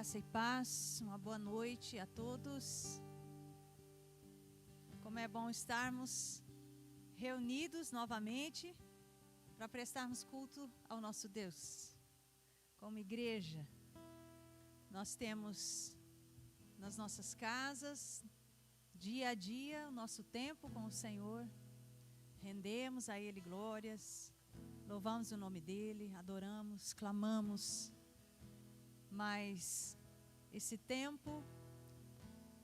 Graça e paz, uma boa noite a todos. Como é bom estarmos reunidos novamente para prestarmos culto ao nosso Deus. Como igreja, nós temos nas nossas casas, dia a dia, o nosso tempo com o Senhor. Rendemos a Ele glórias, louvamos o nome dEle, adoramos, clamamos. Mas esse tempo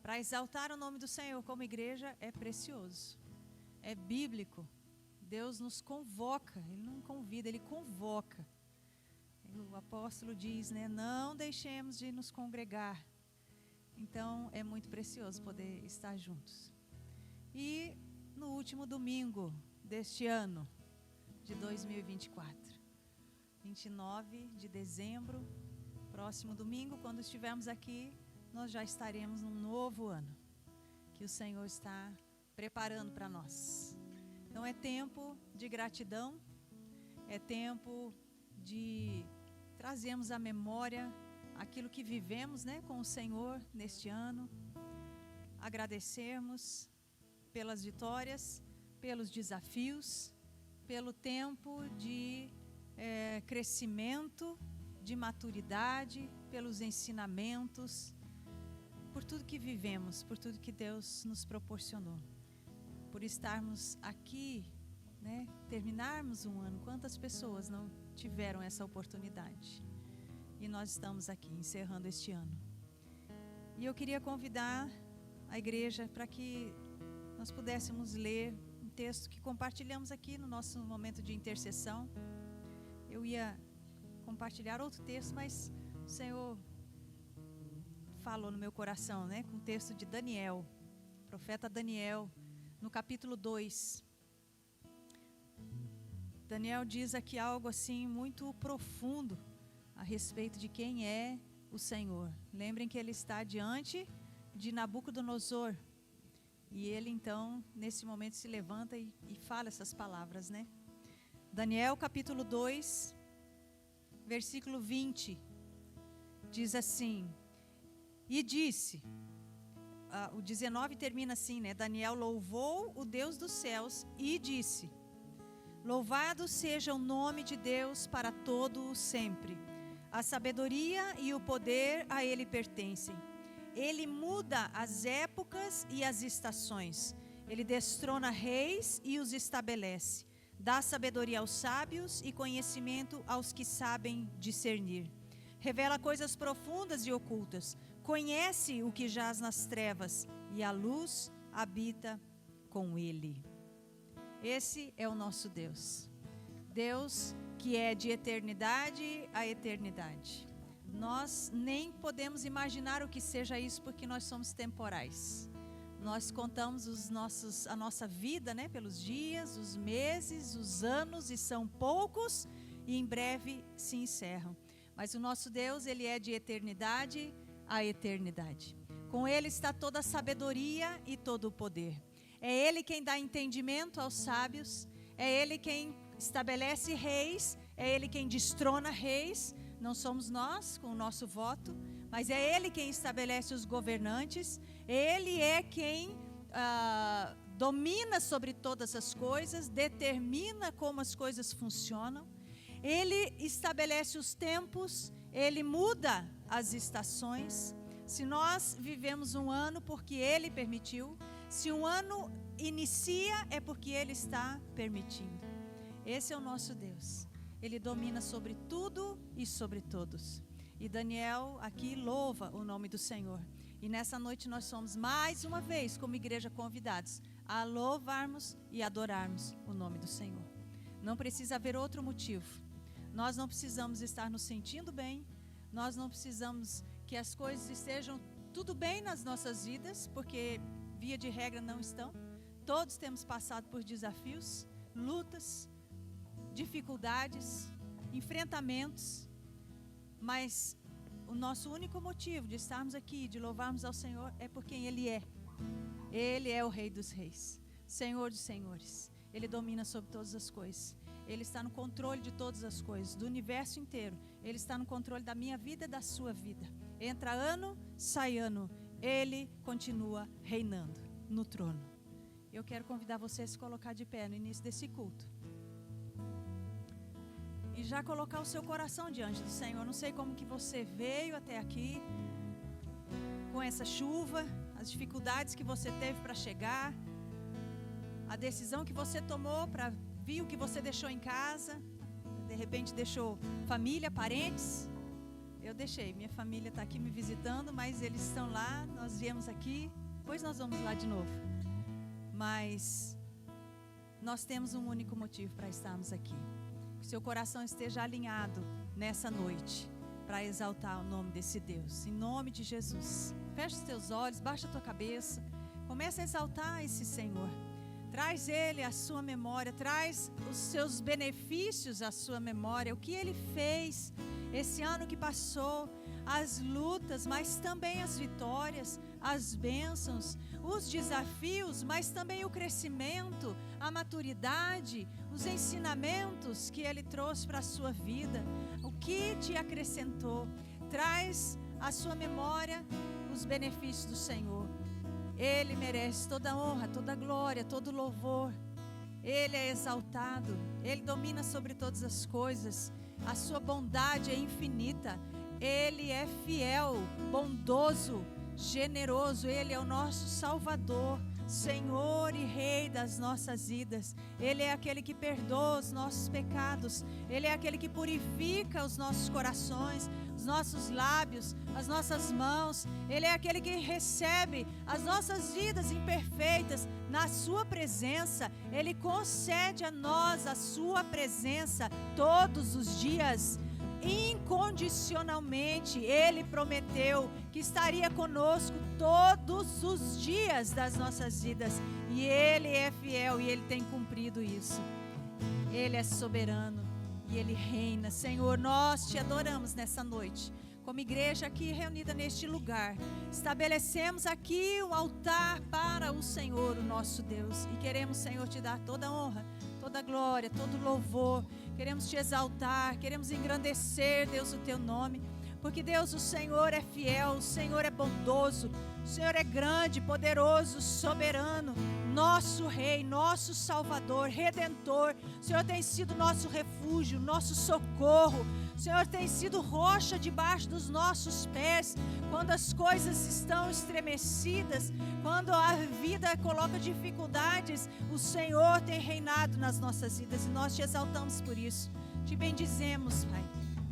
para exaltar o nome do Senhor como igreja é precioso, é bíblico. Deus nos convoca, Ele não convida, Ele convoca. O apóstolo diz, né, não deixemos de nos congregar. Então é muito precioso poder estar juntos. E no último domingo deste ano de 2024, 29 de dezembro, próximo domingo, quando estivermos aqui, nós já estaremos num novo ano que o Senhor está preparando para nós. Então é tempo de gratidão, é tempo de trazermos à memória aquilo que vivemos, né, com o Senhor neste ano, agradecermos pelas vitórias, pelos desafios, pelo tempo de crescimento, de maturidade, pelos ensinamentos, por tudo que vivemos, por tudo que Deus nos proporcionou, por estarmos aqui, né, terminarmos um ano. Quantas pessoas não tiveram essa oportunidade? E nós estamos aqui encerrando este ano. E eu queria convidar a igreja para que nós pudéssemos ler um texto que compartilhamos aqui no nosso momento de intercessão. Eu ia compartilhar outro texto, mas o Senhor falou no meu coração, né, com o texto de Daniel, profeta Daniel, no capítulo 2. Daniel diz aqui algo assim muito profundo a respeito de quem é o Senhor. Lembrem que ele está diante de Nabucodonosor, e ele então nesse momento se levanta e fala essas palavras, né? Daniel capítulo 2, versículo 20, diz assim: e disse, o 19 termina assim, né? Daniel louvou o Deus dos céus e disse: louvado seja o nome de Deus para todo o sempre. A sabedoria e o poder a Ele pertencem. Ele muda as épocas e as estações. Ele destrona reis e os estabelece. Dá sabedoria aos sábios e conhecimento aos que sabem discernir. Revela coisas profundas e ocultas. Conhece o que jaz nas trevas, e a luz habita com ele. Esse é o nosso Deus. Deus que é de eternidade a eternidade. Nós nem podemos imaginar o que seja isso, porque nós somos temporais. Nós contamos a nossa vida, né, pelos dias, os meses, os anos, e são poucos, e em breve se encerram. Mas o nosso Deus, Ele é de eternidade a eternidade. Com Ele está toda a sabedoria e todo o poder. É Ele quem dá entendimento aos sábios, é Ele quem estabelece reis, é Ele quem destrona reis. Não somos nós com o nosso voto, mas é Ele quem estabelece os governantes. Ele é quem domina sobre todas as coisas, determina como as coisas funcionam. Ele estabelece os tempos, Ele muda as estações. Se nós vivemos um ano porque Ele permitiu, se um ano inicia é porque Ele está permitindo. Esse é o nosso Deus. Ele domina sobre tudo e sobre todos. E Daniel aqui louva o nome do Senhor. E nessa noite nós somos mais uma vez, como igreja, convidados a louvarmos e adorarmos o nome do Senhor. Não precisa haver outro motivo. Nós não precisamos estar nos sentindo bem. Nós não precisamos que as coisas estejam tudo bem nas nossas vidas, porque via de regra não estão. Todos temos passado por desafios, lutas, dificuldades, enfrentamentos, mas o nosso único motivo de estarmos aqui, de louvarmos ao Senhor, é por quem Ele é. Ele é o Rei dos Reis, Senhor dos Senhores. Ele domina sobre todas as coisas. Ele está no controle de todas as coisas, do universo inteiro. Ele está no controle da minha vida e da sua vida. Entra ano, sai ano, Ele continua reinando no trono. Eu quero convidar você a se colocar de pé no início desse culto. E já colocar o seu coração diante do Senhor. Não sei como que você veio até aqui, com essa chuva, as dificuldades que você teve para chegar, a decisão que você tomou para vir, o que você deixou em casa. De repente deixou família, parentes. Eu deixei, minha família está aqui me visitando, mas eles estão lá, nós viemos aqui, depois nós vamos lá de novo. Mas nós temos um único motivo para estarmos aqui. Que seu coração esteja alinhado nessa noite para exaltar o nome desse Deus, em nome de Jesus. Fecha os teus olhos, baixa a tua cabeça, começa a exaltar esse Senhor. Traz Ele à sua memória, traz os seus benefícios à sua memória, o que Ele fez esse ano que passou, as lutas, mas também as vitórias, as bênçãos, os desafios, mas também o crescimento, a maturidade, os ensinamentos que Ele trouxe para a sua vida, o que te acrescentou. Traz à sua memória os benefícios do Senhor. Ele merece toda a honra, toda a glória, todo o louvor. Ele é exaltado, Ele domina sobre todas as coisas. A sua bondade é infinita. Ele é fiel, bondoso, generoso. Ele é o nosso Salvador, Senhor e Rei das nossas vidas. Ele é aquele que perdoa os nossos pecados. Ele é aquele que purifica os nossos corações, os nossos lábios, as nossas mãos. Ele é aquele que recebe as nossas vidas imperfeitas na sua presença. Ele concede a nós a sua presença todos os dias. Incondicionalmente, Ele prometeu que estaria conosco todos os dias das nossas vidas, e Ele é fiel e Ele tem cumprido isso. Ele é soberano e Ele reina. Senhor, nós te adoramos nessa noite, como igreja aqui reunida neste lugar. Estabelecemos aqui um altar para o Senhor, o nosso Deus, e queremos, Senhor, te dar toda a honra, toda a glória, todo o louvor. Queremos te exaltar, queremos engrandecer, Deus, o teu nome, porque, Deus, o Senhor é fiel, o Senhor é bondoso, o Senhor é grande, poderoso, soberano, nosso Rei, nosso Salvador, Redentor. O Senhor tem sido nosso refúgio, nosso socorro. O Senhor tem sido rocha debaixo dos nossos pés, quando as coisas estão estremecidas, quando a vida coloca dificuldades. O Senhor tem reinado nas nossas vidas e nós te exaltamos por isso. Te bendizemos, Pai.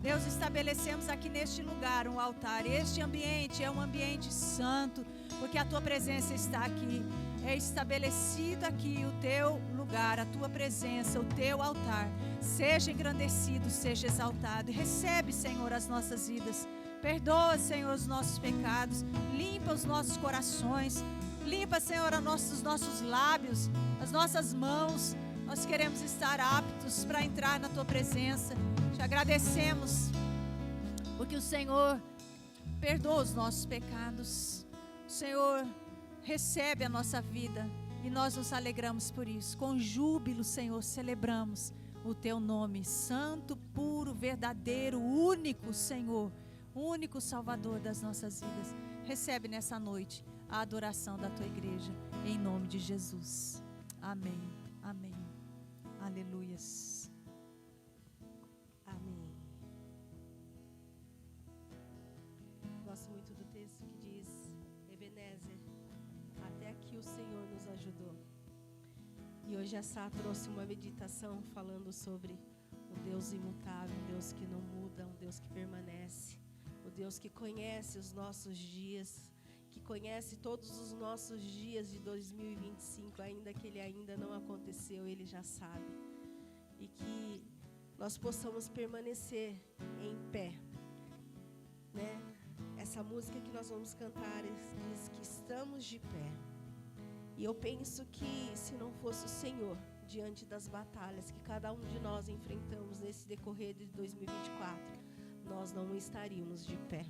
Deus, estabelecemos aqui neste lugar um altar. Este ambiente é um ambiente santo, porque a tua presença está aqui. É estabelecido aqui o teu lugar, a tua presença, o teu altar. Seja engrandecido, seja exaltado. E recebe, Senhor, as nossas vidas. Perdoa, Senhor, os nossos pecados. Limpa os nossos corações. Limpa, Senhor, os nossos lábios, as nossas mãos. Nós queremos estar aptos para entrar na tua presença. Te agradecemos, porque o Senhor perdoa os nossos pecados. O Senhor recebe a nossa vida e nós nos alegramos por isso. Com júbilo, Senhor, celebramos o teu nome, santo, puro, verdadeiro, único, Senhor, único Salvador das nossas vidas. Recebe nessa noite a adoração da tua igreja, em nome de Jesus. Amém, amém, aleluias. Amém. Gosto muito do texto que diz: Ebenezer, até aqui o Senhor nos ajudou. E hoje a Sá trouxe uma meditação falando sobre o Deus imutável, um Deus que não muda, um Deus que permanece, o Deus que conhece os nossos dias, que conhece todos os nossos dias de 2025, ainda que ele ainda não aconteceu, ele já sabe. E que nós possamos permanecer em pé, né? Essa música que nós vamos cantar diz que estamos de pé. E eu penso que se não fosse o Senhor diante das batalhas que cada um de nós enfrentamos nesse decorrer de 2024, nós não estaríamos de pé,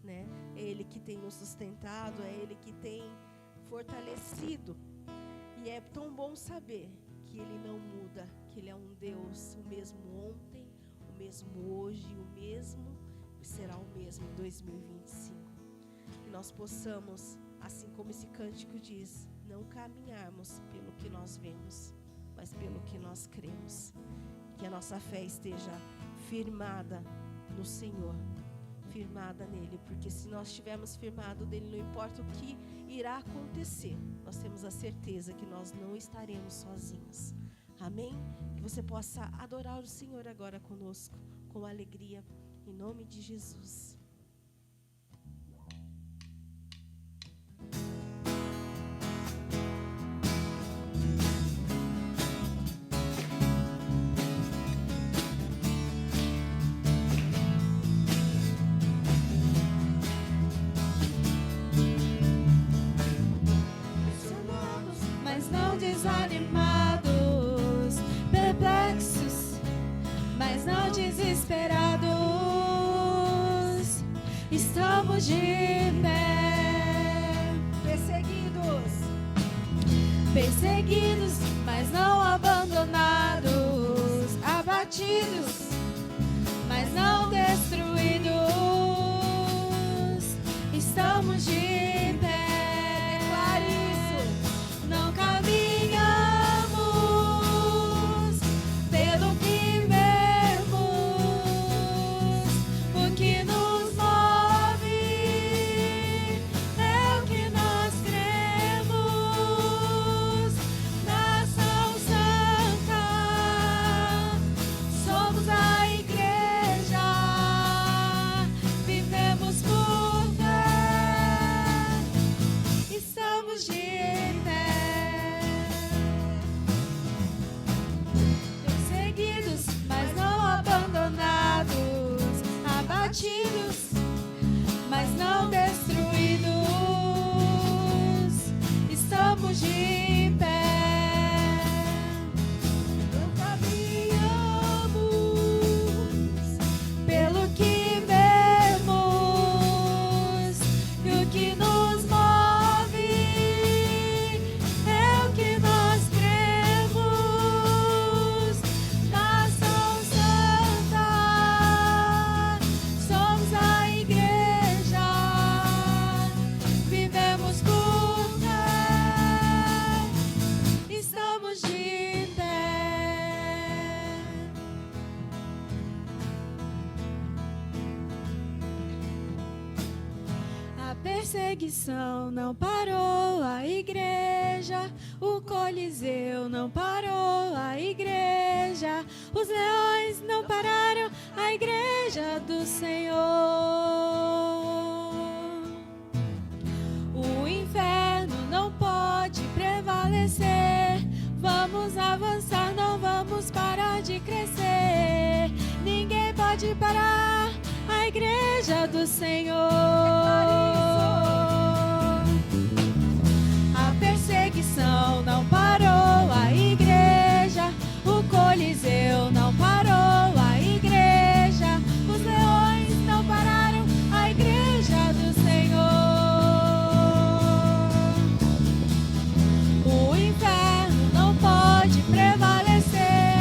né? É Ele que tem nos sustentado, é Ele que tem fortalecido. E é tão bom saber que Ele não muda, que Ele é um Deus o mesmo ontem, o mesmo hoje, o mesmo será o mesmo em 2025. Que nós possamos, assim como esse cântico diz, não caminharmos pelo que nós vemos, mas pelo que nós cremos. Que a nossa fé esteja firmada no Senhor, firmada nele, porque se nós estivermos firmados nele, não importa o que irá acontecer, nós temos a certeza que nós não estaremos sozinhos. Amém? Que você possa adorar o Senhor agora conosco, com alegria, em nome de Jesus. Mas não desanimados, perplexos, mas não desesperados, estamos de pé. Perseguidos, mas não abandonados, abatidos, mas não destruídos, estamos de pé. Não caminhamos pelo que vemos, o que nos move é o que nós cremos. Nação Santa, somos a igreja, vivemos por fé, estamos de pé. Perseguidos, mas não abandonados, abatidos, mas não destruídos, estamos de pé. Não caminhamos pelo que vemos, e o que nos move é o que nós cremos. Nação Santa, somos a igreja, vivemos por fé, estamos de pé. A perseguição não parou a igreja, o Coliseu não parou a igreja, os leões não pararam a igreja do Senhor. O inferno não pode prevalecer, vamos avançar, não vamos parar de crescer. Ninguém pode parar a igreja do Senhor. A perseguição não parou a igreja, o Coliseu não parou a igreja, os leões não pararam a igreja do Senhor. O inferno não pode prevalecer,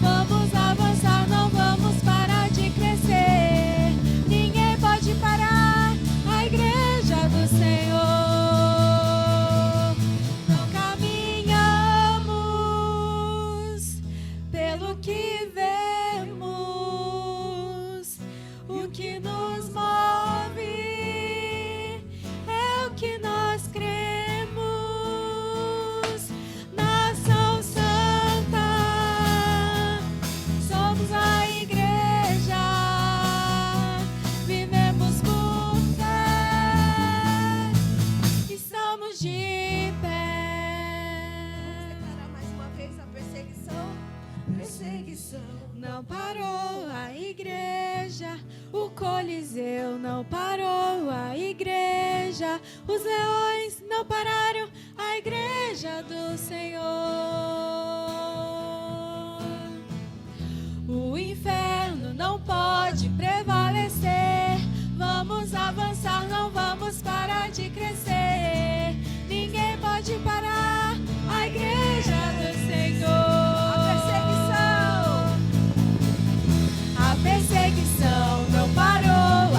vamos avançar, não vamos parar de crescer. Ninguém pode parar a igreja do Senhor. Não caminhamos pelo que vemos, o que nos move é o que nós cremos. Nação Santa, somos a igreja, vivemos por fé, estamos de pé. Vamos declarar mais uma vez a perseguição. Não parou a igreja, o Coliseu não parou a igreja, os leões não pararam a igreja do Senhor. O inferno não pode prevalecer, vamos avançar, não vamos parar de crescer. Ninguém pode parar a igreja do Senhor. A perseguição não parou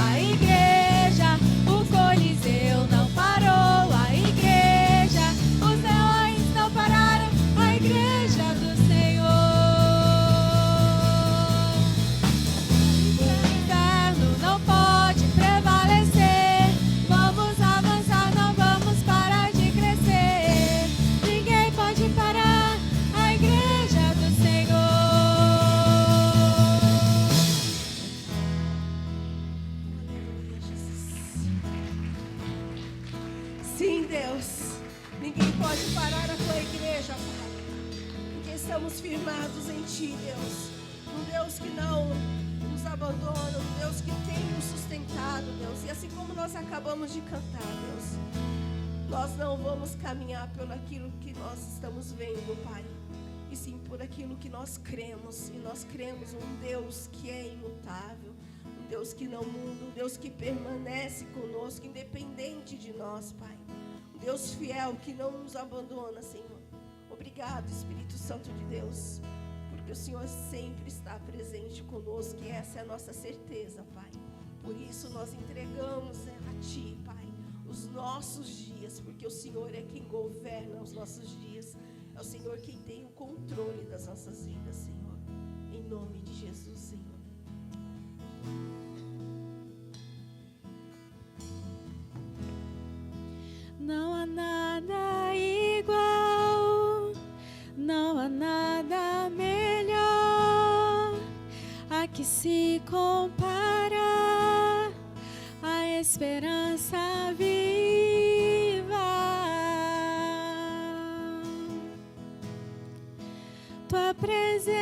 nós acabamos de cantar, Deus, nós não vamos caminhar pelo aquilo que nós estamos vendo, Pai, e sim por aquilo que nós cremos. E nós cremos um Deus que é imutável, um Deus que não muda, um Deus que permanece conosco, independente de nós, Pai. Um Deus fiel que não nos abandona, Senhor. Obrigado, Espírito Santo de Deus, porque o Senhor sempre está presente conosco e essa é a nossa certeza, Pai. Por isso nós entregamos a Ti, Pai, os nossos dias, porque o Senhor é quem governa os nossos dias. É o Senhor quem tem o controle das nossas vidas, Senhor. Em nome de Jesus, Senhor. Não há nada igual, não há nada melhor a que se compara a esperança viva. Tua presença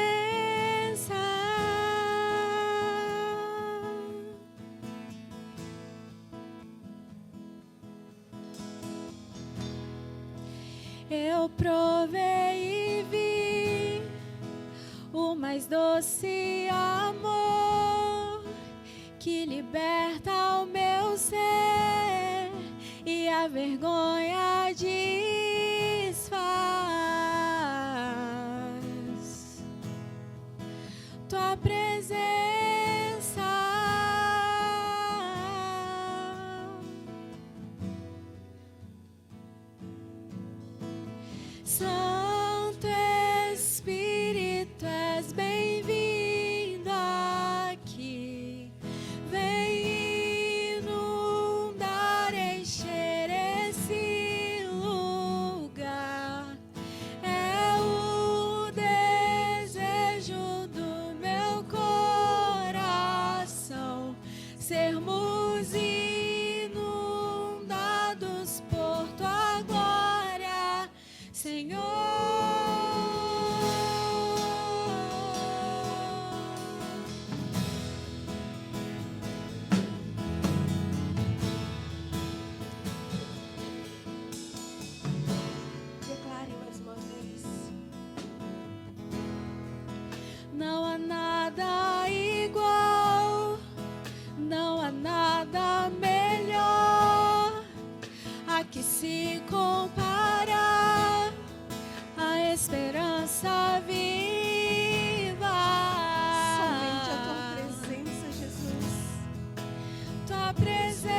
eu provei e vi o mais doce amor que liberta o meu ser e a vergonha desfaz. Tua presença Santo Espírito, és bem-vindo aqui. Vem inundar, encher esse lugar. É o desejo do meu coração sermos inundados por tua glória, Senhor. Declare mais uma vez. Não há nada igual, não há nada melhor a que se compara a esperança viva. Somente a tua presença, Jesus. Tua presença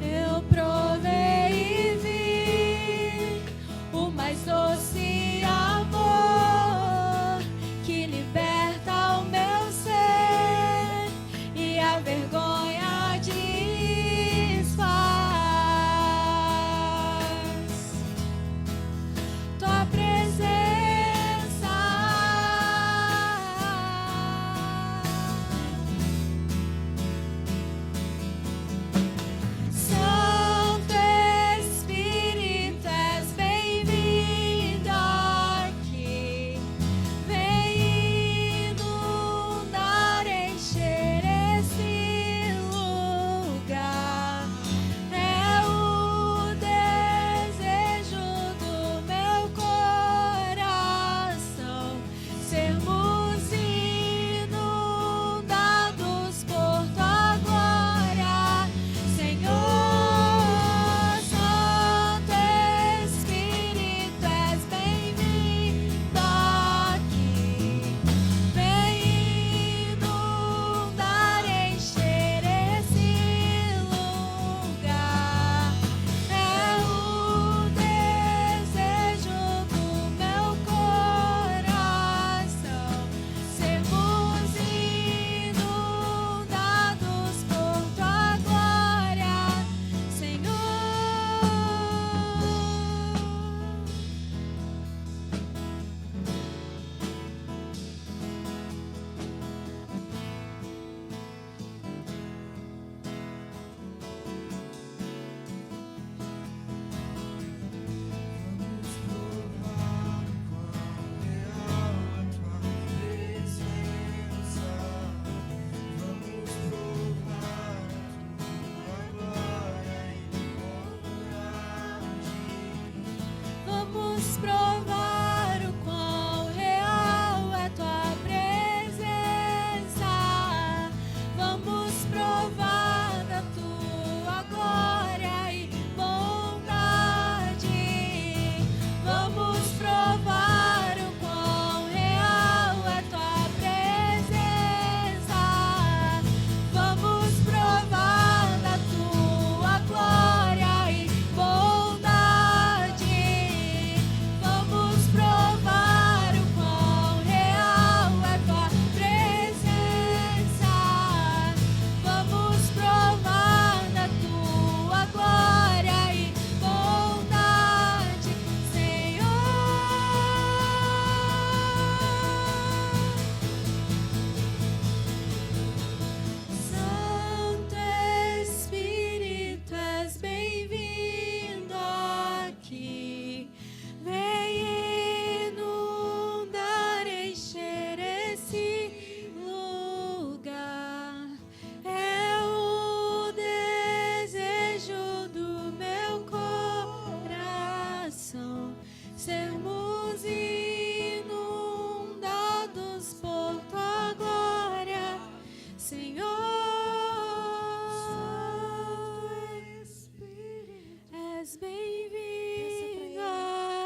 eu provei e vi o mais doce amor que És bem-vindo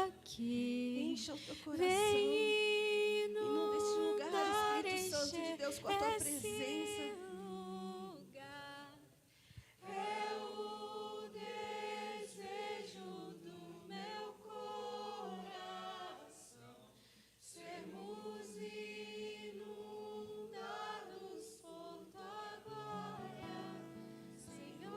aqui. Encha o teu coração. Vem Inunda este lugar, inundar, Espírito Santo de Deus, com a tua esse presença. lugar. É o desejo do meu coração, sermos inundados por tua glória, Senhor.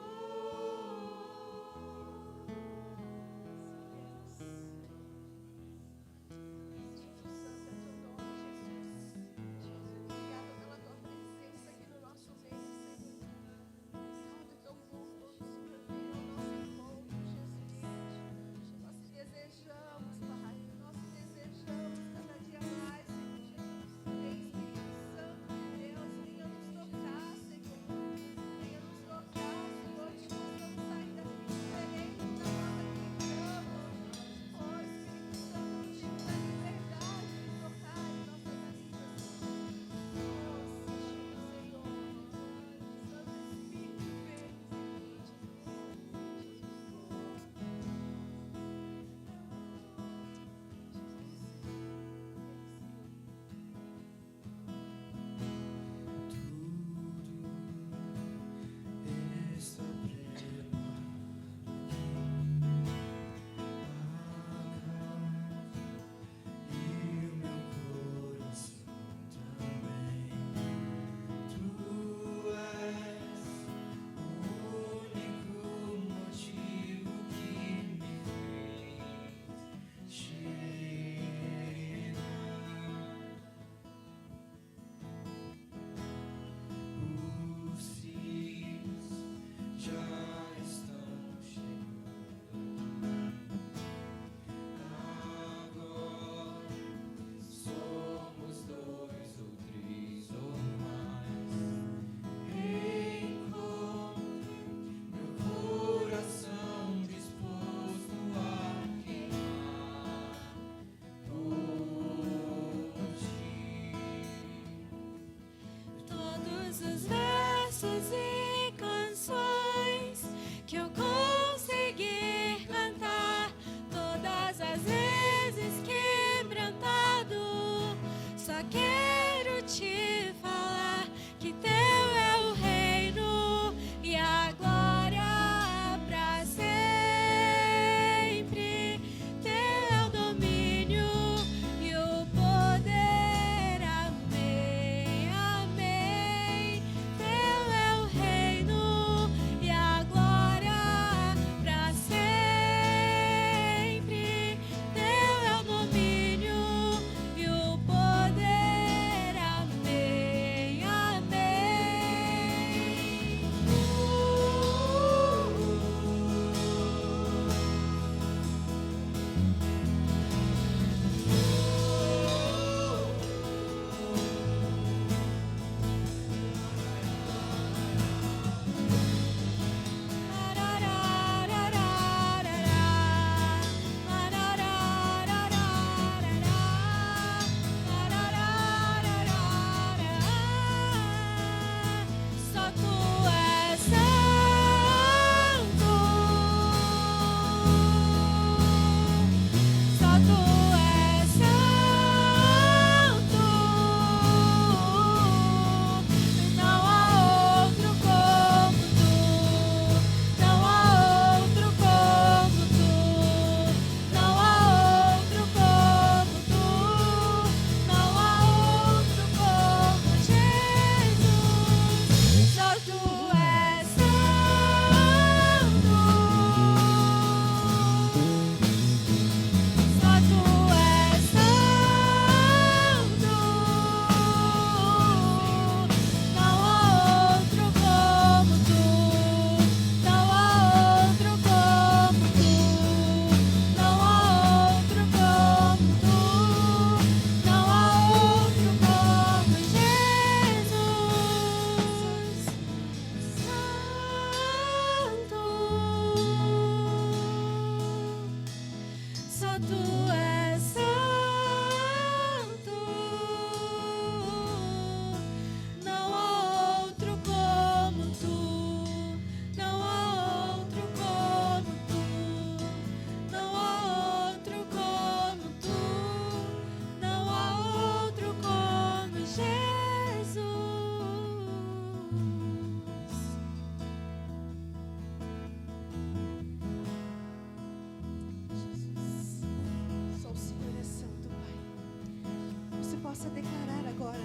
possa declarar agora,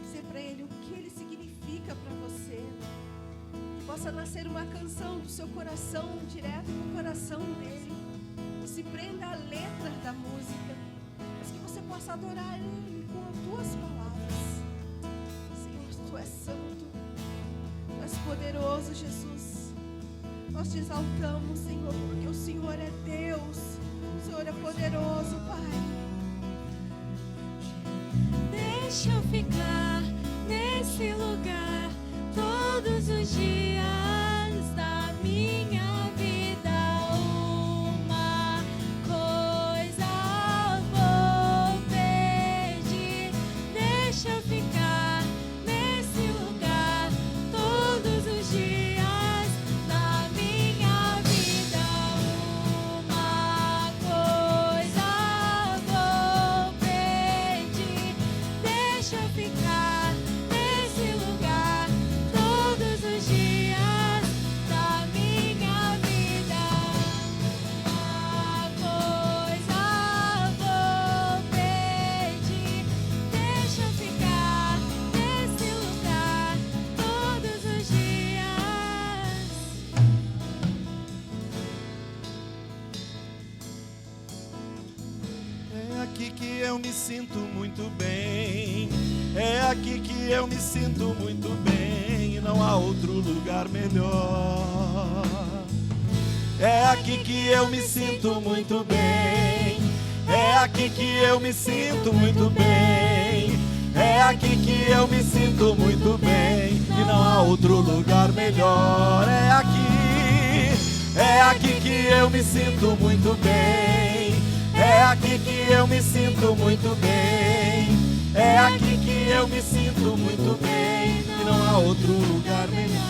dizer para Ele o que Ele significa para você. Que possa nascer uma canção do seu coração, direto no coração dEle. Não se prenda à letra da música, mas que você possa adorar Ele com as tuas palavras. Senhor, Tu és santo, Tu és poderoso, Jesus. Nós te exaltamos, Senhor, porque o Senhor é Deus, o Senhor é poderoso, Pai. Deixa eu ficar nesse lugar todos os dias da minha vida. Uma coisa vou pedir. Deixa eu ficar nesse lugar todos os dias da minha vida. Uma coisa vou pedir. Deixa eu ficar nesse lugar todos os dias da minha vida. Uma coisa vou pedir. Deixa eu ficar nesse lugar todos os dias. É aqui que eu me sinto muito bem. É aqui que eu me sinto muito bem. E não há outro lugar melhor. É aqui que eu me sinto muito bem. É aqui que eu me sinto muito bem. É aqui que eu me sinto muito bem. E não há outro lugar melhor. É aqui que eu me sinto muito bem. É aqui que eu me sinto muito bem. É aqui que eu me sinto muito bem. E não há outro lugar melhor.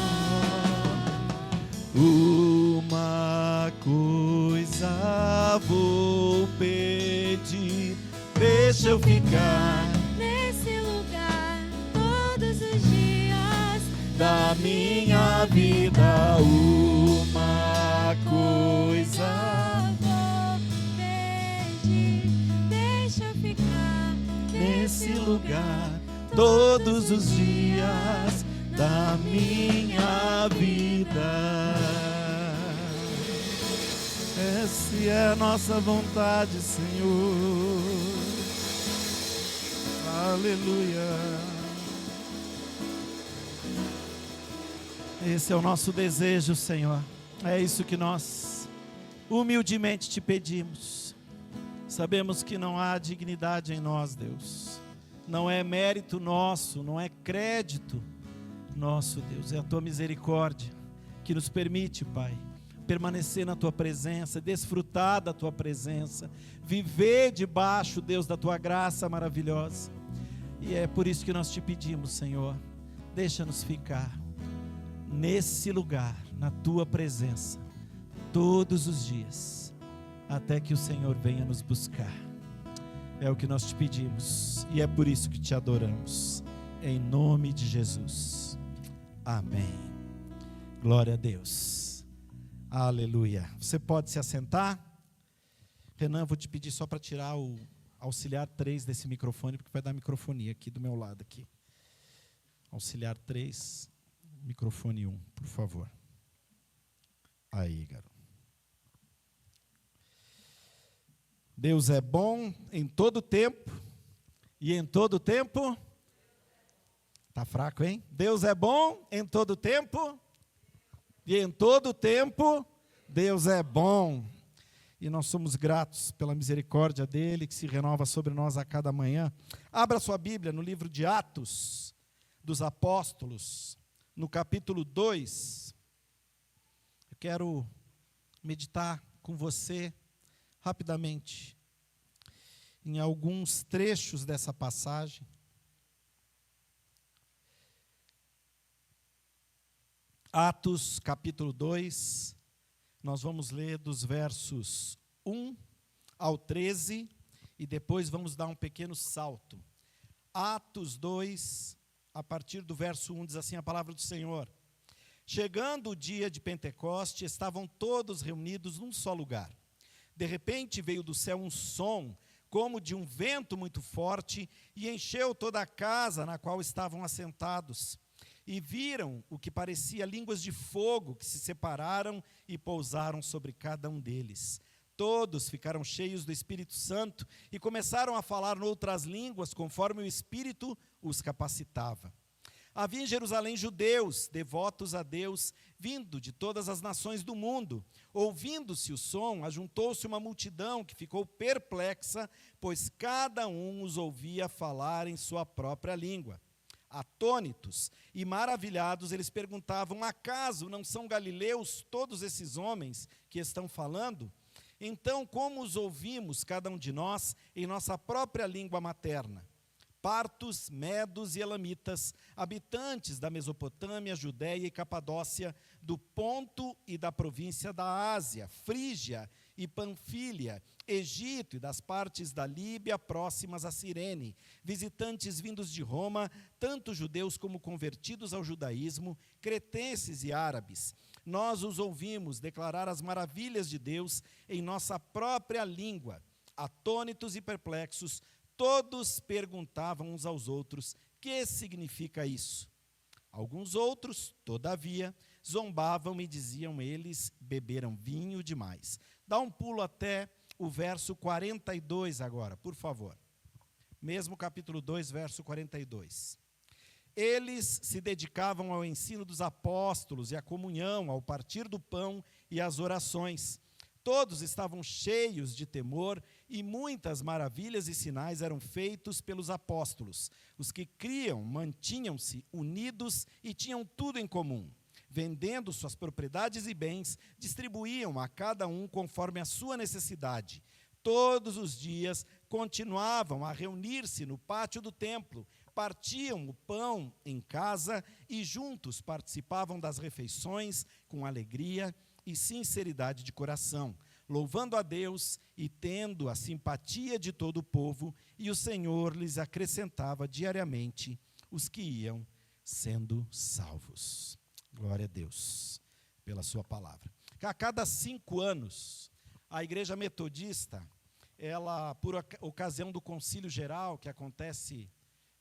Uma coisa vou pedir. Deixa eu ficar Nesse lugar todos os dias da minha vida. Uma coisa vou pedir. Deixa eu ficar nesse lugar todos os dias da minha vida. Essa é a nossa vontade, Senhor. Aleluia. Esse é o nosso desejo, Senhor. É isso que nós humildemente te pedimos. Sabemos que não há dignidade em nós, Deus. Não é mérito nosso, não é crédito nosso, Deus. É a tua misericórdia que nos permite, Pai, permanecer na tua presença, desfrutar da tua presença, viver debaixo, Deus, da tua graça maravilhosa. E é por isso que nós te pedimos, Senhor, deixa-nos ficar nesse lugar, na tua presença, todos os dias, até que o Senhor venha nos buscar. É o que nós te pedimos e é por isso que te adoramos, em nome de Jesus, amém. Glória a Deus, aleluia. Você pode se assentar. Renan, vou te pedir só para tirar o auxiliar 3 desse microfone, porque vai dar microfonia aqui do meu lado aqui. Auxiliar 3, microfone 1, por favor. Aí, garoto. Deus é bom em todo tempo, e em todo tempo, tá fraco, hein? Deus é bom em todo tempo, e em todo tempo, Deus é bom. E nós somos gratos pela misericórdia dele, que se renova sobre nós a cada manhã. Abra sua Bíblia no livro de Atos dos Apóstolos, no capítulo 2. Eu quero meditar com você rapidamente em alguns trechos dessa passagem. Atos, capítulo 2, nós vamos ler dos versos 1 ao 13 e depois vamos dar um pequeno salto. Atos 2, a partir do verso 1, diz assim a palavra do Senhor: Chegando o dia de Pentecoste, estavam todos reunidos num só lugar. De repente veio do céu um som, como de um vento muito forte, e encheu toda a casa na qual estavam assentados. E viram o que parecia línguas de fogo que se separaram e pousaram sobre cada um deles. Todos ficaram cheios do Espírito Santo e começaram a falar outras línguas, conforme o Espírito os capacitava. Havia em Jerusalém judeus, devotos a Deus, vindo de todas as nações do mundo. Ouvindo-se o som, ajuntou-se uma multidão que ficou perplexa, pois cada um os ouvia falar em sua própria língua. Atônitos e maravilhados, eles perguntavam: acaso não são galileus todos esses homens que estão falando? Então, como os ouvimos, cada um de nós, em nossa própria língua materna? Partos, medos e elamitas, habitantes da Mesopotâmia, Judéia e Capadócia, do Ponto e da província da Ásia, Frígia e Panfília, Egito e das partes da Líbia próximas a Cirene, visitantes vindos de Roma, tanto judeus como convertidos ao judaísmo, cretenses e árabes. Nós os ouvimos declarar as maravilhas de Deus em nossa própria língua. Atônitos e perplexos, todos perguntavam uns aos outros: que significa isso? Alguns outros, todavia, zombavam e diziam: eles beberam vinho demais. Dá um pulo até o verso 42 agora, por favor. Mesmo capítulo 2, verso 42. Eles se dedicavam ao ensino dos apóstolos e à comunhão, ao partir do pão e às orações. Todos estavam cheios de temor e muitas maravilhas e sinais eram feitos pelos apóstolos. Os que criam mantinham-se unidos e tinham tudo em comum. Vendendo suas propriedades e bens, distribuíam a cada um conforme a sua necessidade. Todos os dias continuavam a reunir-se no pátio do templo, partiam o pão em casa e juntos participavam das refeições com alegria e sinceridade de coração, louvando a Deus e tendo a simpatia de todo o povo, e o Senhor lhes acrescentava diariamente os que iam sendo salvos. Glória a Deus pela sua palavra. A cada 5 anos, a Igreja Metodista, ela, por ocasião do Concílio Geral, que acontece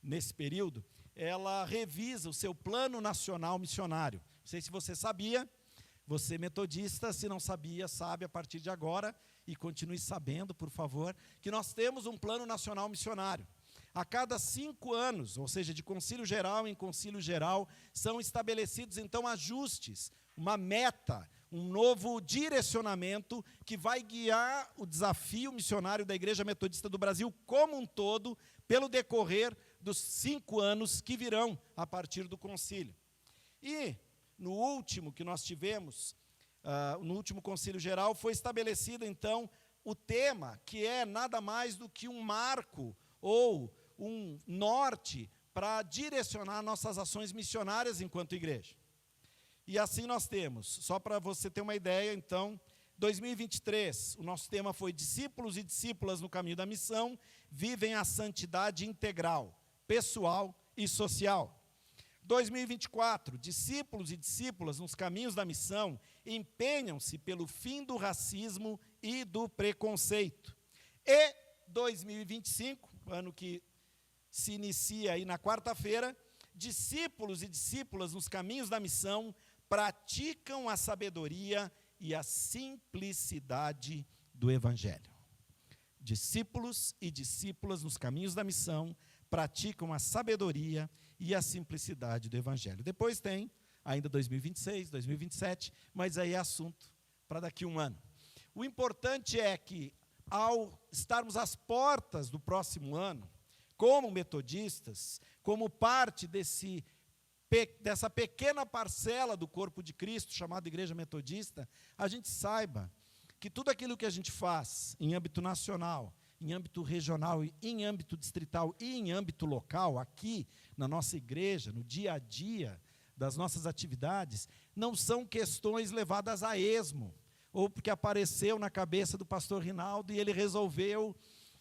nesse período, ela revisa o seu Plano Nacional Missionário. Não sei se você sabia, você metodista, se não sabia, sabe a partir de agora, e continue sabendo, por favor, que nós temos um Plano Nacional Missionário. A cada 5 anos, ou seja, de concílio geral em concílio geral, são estabelecidos, então, ajustes, uma meta, um novo direcionamento que vai guiar o desafio missionário da Igreja Metodista do Brasil como um todo, pelo decorrer dos 5 anos que virão a partir do concílio. E, no último que nós tivemos, no último concílio geral, foi estabelecido, então, o tema, que é nada mais do que um marco ou um norte para direcionar nossas ações missionárias enquanto igreja. E assim nós temos, só para você ter uma ideia, então, 2023, o nosso tema foi discípulos e discípulas no caminho da missão, vivem a santidade integral, pessoal e social. 2024, discípulos e discípulas nos caminhos da missão empenham-se pelo fim do racismo e do preconceito. E 2025, ano que se inicia aí na quarta-feira, discípulos e discípulas nos caminhos da missão praticam a sabedoria e a simplicidade do Evangelho. Discípulos e discípulas nos caminhos da missão praticam a sabedoria e a simplicidade do Evangelho. Depois tem ainda 2026, 2027, mas aí é assunto para daqui a um ano. O importante é que, ao estarmos às portas do próximo ano, como metodistas, como parte dessa pequena parcela do corpo de Cristo, chamada Igreja Metodista, a gente saiba que tudo aquilo que a gente faz em âmbito nacional, em âmbito regional, em âmbito distrital e em âmbito local, aqui na nossa igreja, no dia a dia das nossas atividades, não são questões levadas a esmo, ou porque apareceu na cabeça do pastor Rinaldo e ele resolveu,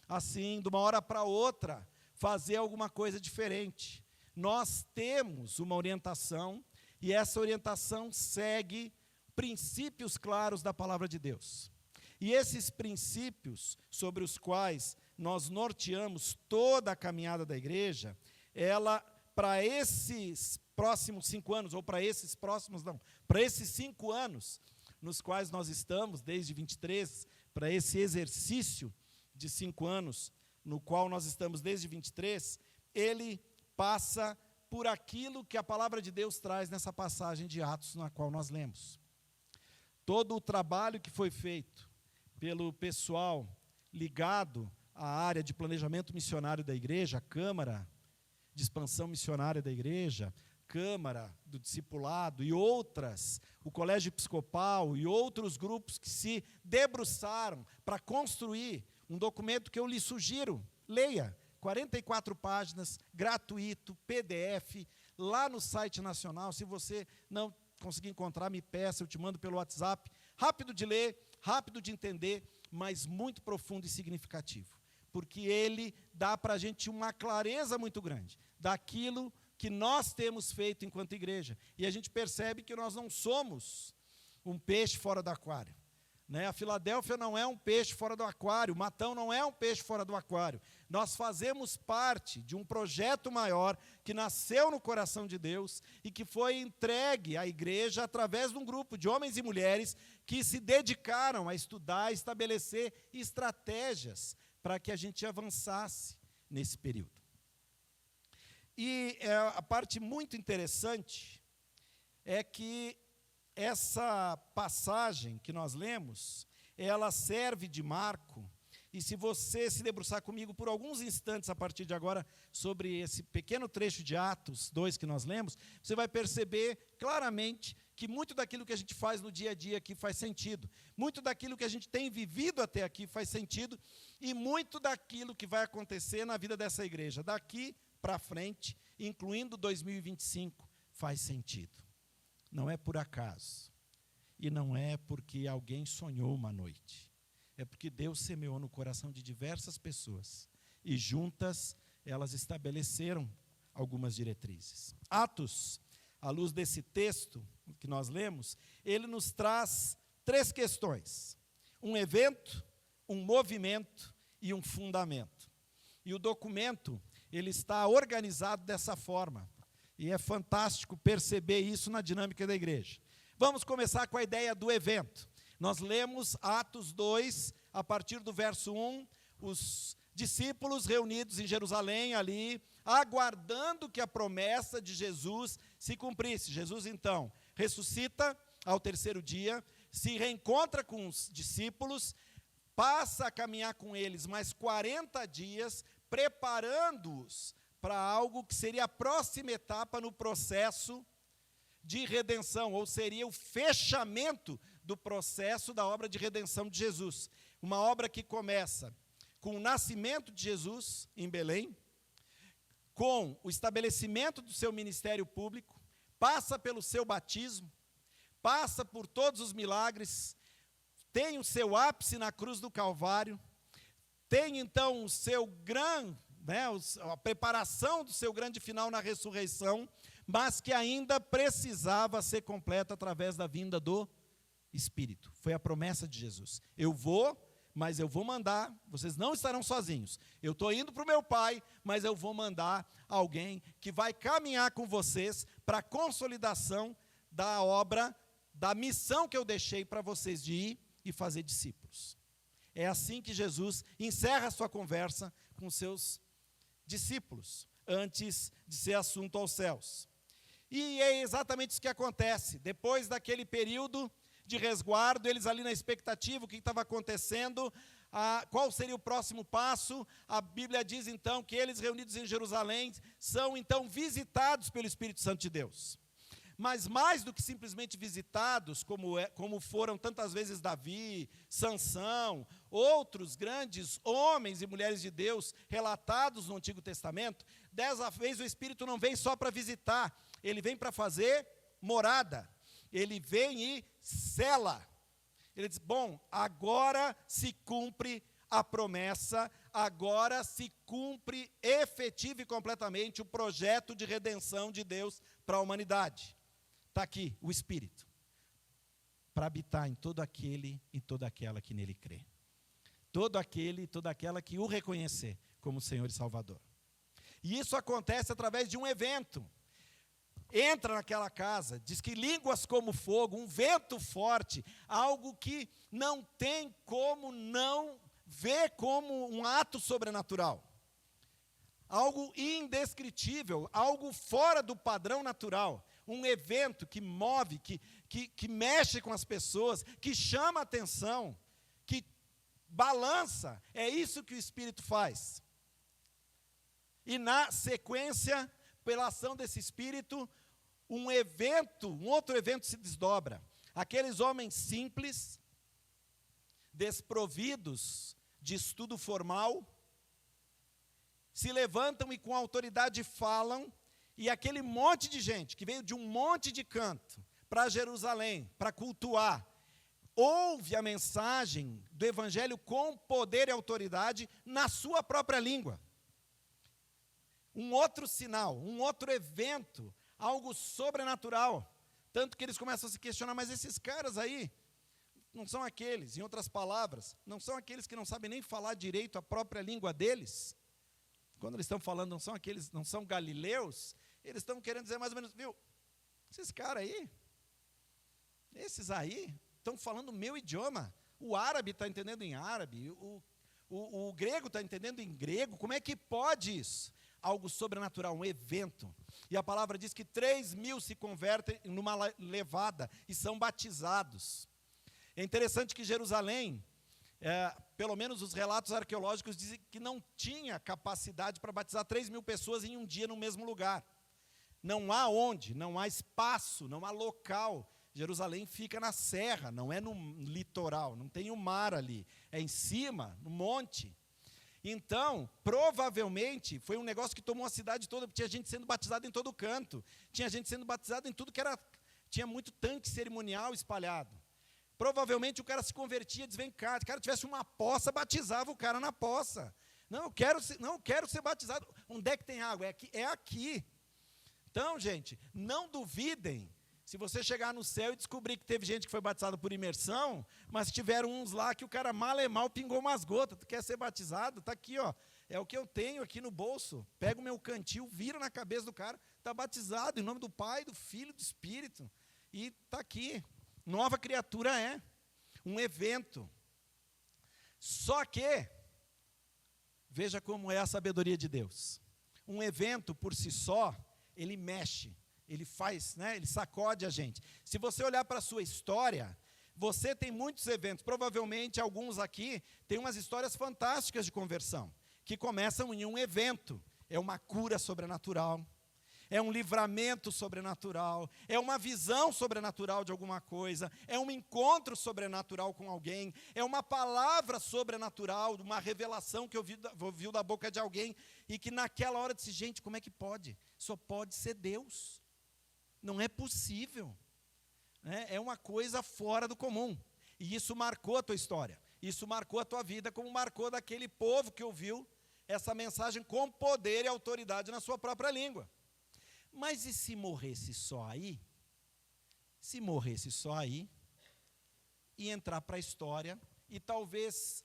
assim, de uma hora para outra, fazer alguma coisa diferente. Nós temos uma orientação, e essa orientação segue princípios claros da palavra de Deus. E esses princípios sobre os quais nós norteamos toda a caminhada da igreja, ela, para esses próximos 5 anos, ou para esses 5 anos, nos quais nós estamos, desde 23, para esse exercício de 5 anos, no qual nós estamos desde 23, ele passa por aquilo que a palavra de Deus traz nessa passagem de Atos, na qual nós lemos. Todo o trabalho que foi feito pelo pessoal ligado à área de planejamento missionário da igreja, a Câmara de Expansão Missionária da igreja, Câmara do Discipulado e outras, o Colégio Episcopal e outros grupos que se debruçaram para construir um documento que eu lhe sugiro, leia, 44 páginas, gratuito, PDF, lá no site nacional. Se você não conseguir encontrar, me peça, eu te mando pelo WhatsApp. Rápido de ler, rápido de entender, mas muito profundo e significativo. Porque ele dá para a gente uma clareza muito grande daquilo que nós temos feito enquanto igreja. E a gente percebe que nós não somos um peixe fora do aquário. A Filadélfia não é um peixe fora do aquário, o Matão não é um peixe fora do aquário. Nós fazemos parte de um projeto maior que nasceu no coração de Deus e que foi entregue à igreja através de um grupo de homens e mulheres que se dedicaram a estudar, estabelecer estratégias para que a gente avançasse nesse período. E a parte muito interessante é que essa passagem que nós lemos, ela serve de marco, e se você se debruçar comigo por alguns instantes, a partir de agora, sobre esse pequeno trecho de Atos 2 que nós lemos, você vai perceber claramente que muito daquilo que a gente faz no dia a dia aqui faz sentido, muito daquilo que a gente tem vivido até aqui faz sentido, e muito daquilo que vai acontecer na vida dessa igreja, daqui para frente, incluindo 2025, faz sentido. Não é por acaso, e não é porque alguém sonhou uma noite, é porque Deus semeou no coração de diversas pessoas, e juntas elas estabeleceram algumas diretrizes. Atos, à luz desse texto que nós lemos, ele nos traz 3 questões: um evento, um movimento e um fundamento. E o documento, ele está organizado dessa forma. E é fantástico perceber isso na dinâmica da igreja. Vamos começar com a ideia do evento. Nós lemos Atos 2, a partir do verso 1, os discípulos reunidos em Jerusalém ali, aguardando que a promessa de Jesus se cumprisse. Jesus, então, ressuscita ao 3º dia, se reencontra com os discípulos, passa a caminhar com eles mais 40 dias, preparando-os para algo que seria a próxima etapa no processo de redenção, ou seria o fechamento do processo da obra de redenção de Jesus. Uma obra que começa com o nascimento de Jesus em Belém, com o estabelecimento do seu ministério público, passa pelo seu batismo, passa por todos os milagres, tem o seu ápice na cruz do Calvário, tem então o seu a preparação do seu grande final na ressurreição, mas que ainda precisava ser completa através da vinda do Espírito. Foi a promessa de Jesus. Eu vou, mas eu vou mandar, vocês não estarão sozinhos. Eu estou indo para o meu Pai, mas eu vou mandar alguém que vai caminhar com vocês para a consolidação da obra, da missão que eu deixei para vocês de ir e fazer discípulos. É assim que Jesus encerra a sua conversa com seus discípulos, antes de ser assunto aos céus. E é exatamente isso que acontece. Depois daquele período de resguardo, eles ali na expectativa, o que estava acontecendo, qual seria o próximo passo, a Bíblia diz então que eles reunidos em Jerusalém são então visitados pelo Espírito Santo de Deus. Mas mais do que simplesmente visitados, como foram tantas vezes Davi, Sansão, outros grandes homens e mulheres de Deus relatados no Antigo Testamento, dessa vez o Espírito não vem só para visitar, ele vem para fazer morada, ele vem e sela. Ele diz, bom, agora se cumpre a promessa, agora se cumpre efetivo e completamente o projeto de redenção de Deus para a humanidade. Está aqui o Espírito, para habitar em todo aquele e toda aquela que nele crê. todo aquele e toda aquela que o reconhecer como Senhor e Salvador. E isso acontece através de um evento. Entra naquela casa, diz que línguas como fogo, um vento forte, algo que não tem como não ver como um ato sobrenatural. Algo indescritível, algo fora do padrão natural. Um evento que move, que mexe com as pessoas, que chama a atenção, que balança. É isso que o Espírito faz. E na sequência, pela ação desse Espírito, um outro evento se desdobra. Aqueles homens simples, desprovidos de estudo formal, se levantam e com autoridade falam, e aquele monte de gente que veio de um monte de canto para Jerusalém, para cultuar, ouve a mensagem do Evangelho com poder e autoridade na sua própria língua. Um outro sinal, um outro evento, algo sobrenatural. Tanto que eles começam a se questionar, mas esses caras aí, não são aqueles, em outras palavras, não são aqueles que não sabem nem falar direito a própria língua deles? Quando eles estão falando, não são aqueles, não são galileus, eles estão querendo dizer mais ou menos, viu, esses caras aí, esses aí, estão falando o meu idioma. O árabe está entendendo em árabe, o grego está entendendo em grego. Como é que pode isso? Algo sobrenatural, um evento. E a palavra diz que 3.000 se convertem numa levada e são batizados. É interessante que Jerusalém, pelo menos os relatos arqueológicos dizem que não tinha capacidade para batizar 3.000 pessoas em um dia no mesmo lugar. Não há onde, não há espaço, não há local. Jerusalém fica na serra, não é no litoral, não tem o mar ali, é em cima, no monte. Então, provavelmente, foi um negócio que tomou a cidade toda, porque tinha gente sendo batizada em todo canto, tinha gente sendo batizada em tudo que era, tinha muito tanque cerimonial espalhado. Provavelmente o cara se convertia, dizia, vem cá, se o cara tivesse uma poça, batizava o cara na poça. Não, eu quero ser batizado. Onde é que tem água? É aqui. Então, gente, não duvidem se você chegar no céu e descobrir que teve gente que foi batizada por imersão, mas tiveram uns lá que o cara mal e mal pingou umas gotas. Tu quer ser batizado? Está aqui, ó. É o que eu tenho aqui no bolso. Pega o meu cantil, vira na cabeça do cara, está batizado em nome do Pai, do Filho e do Espírito. E está aqui. Nova criatura é. Um evento. Só que, veja como é a sabedoria de Deus. Um evento por si só, ele mexe. Ele faz, né? Ele sacode a gente. Se você olhar para a sua história, você tem muitos eventos. Provavelmente, alguns aqui têm umas histórias fantásticas de conversão, que começam em um evento. É uma cura sobrenatural, é um livramento sobrenatural, é uma visão sobrenatural de alguma coisa, é um encontro sobrenatural com alguém, é uma palavra sobrenatural, uma revelação que eu ouvi da boca de alguém, e que naquela hora disse, gente, como é que pode? Só pode ser Deus. Não é possível. É uma coisa fora do comum. E isso marcou a tua história. Isso marcou a tua vida, como marcou daquele povo que ouviu essa mensagem com poder e autoridade na sua própria língua. Mas e se morresse só aí? Se morresse só aí, e entrar para a história, e talvez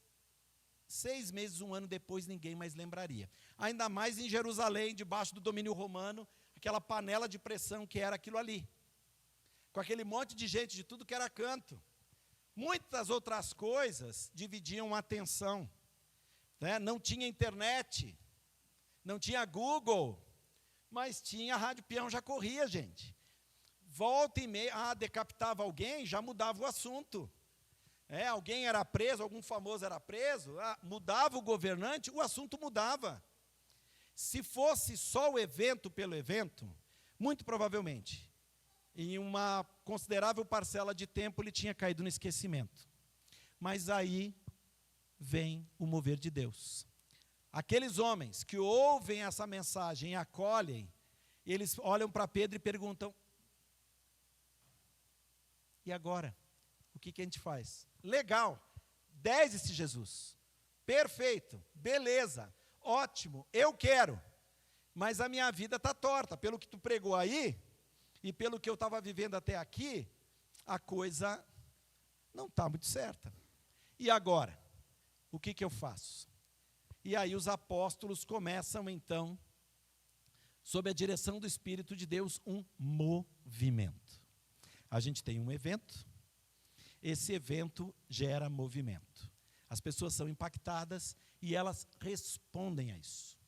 6 meses, 1 ano depois, ninguém mais lembraria. Ainda mais em Jerusalém, debaixo do domínio romano, aquela panela de pressão que era aquilo ali, com aquele monte de gente de tudo que era canto. Muitas outras coisas dividiam a atenção, né? Não tinha internet, não tinha Google, mas tinha a Rádio Peão, já corria, gente. Volta e meia, decapitava alguém, já mudava o assunto. Alguém era preso, algum famoso era preso, mudava o governante, o assunto mudava. Se fosse só o evento pelo evento, muito provavelmente, em uma considerável parcela de tempo, ele tinha caído no esquecimento. Mas aí vem o mover de Deus. Aqueles homens que ouvem essa mensagem e acolhem, eles olham para Pedro e perguntam, e agora? O que a gente faz? Legal, 10 esse Jesus, perfeito, beleza, ótimo, eu quero, mas a minha vida está torta, pelo que tu pregou aí, e pelo que eu estava vivendo até aqui, a coisa não está muito certa. E agora? o que eu faço? E aí os apóstolos começam, então, sob a direção do Espírito de Deus, um movimento. A gente tem um evento, esse evento gera movimento. As pessoas são impactadas e elas respondem a isso.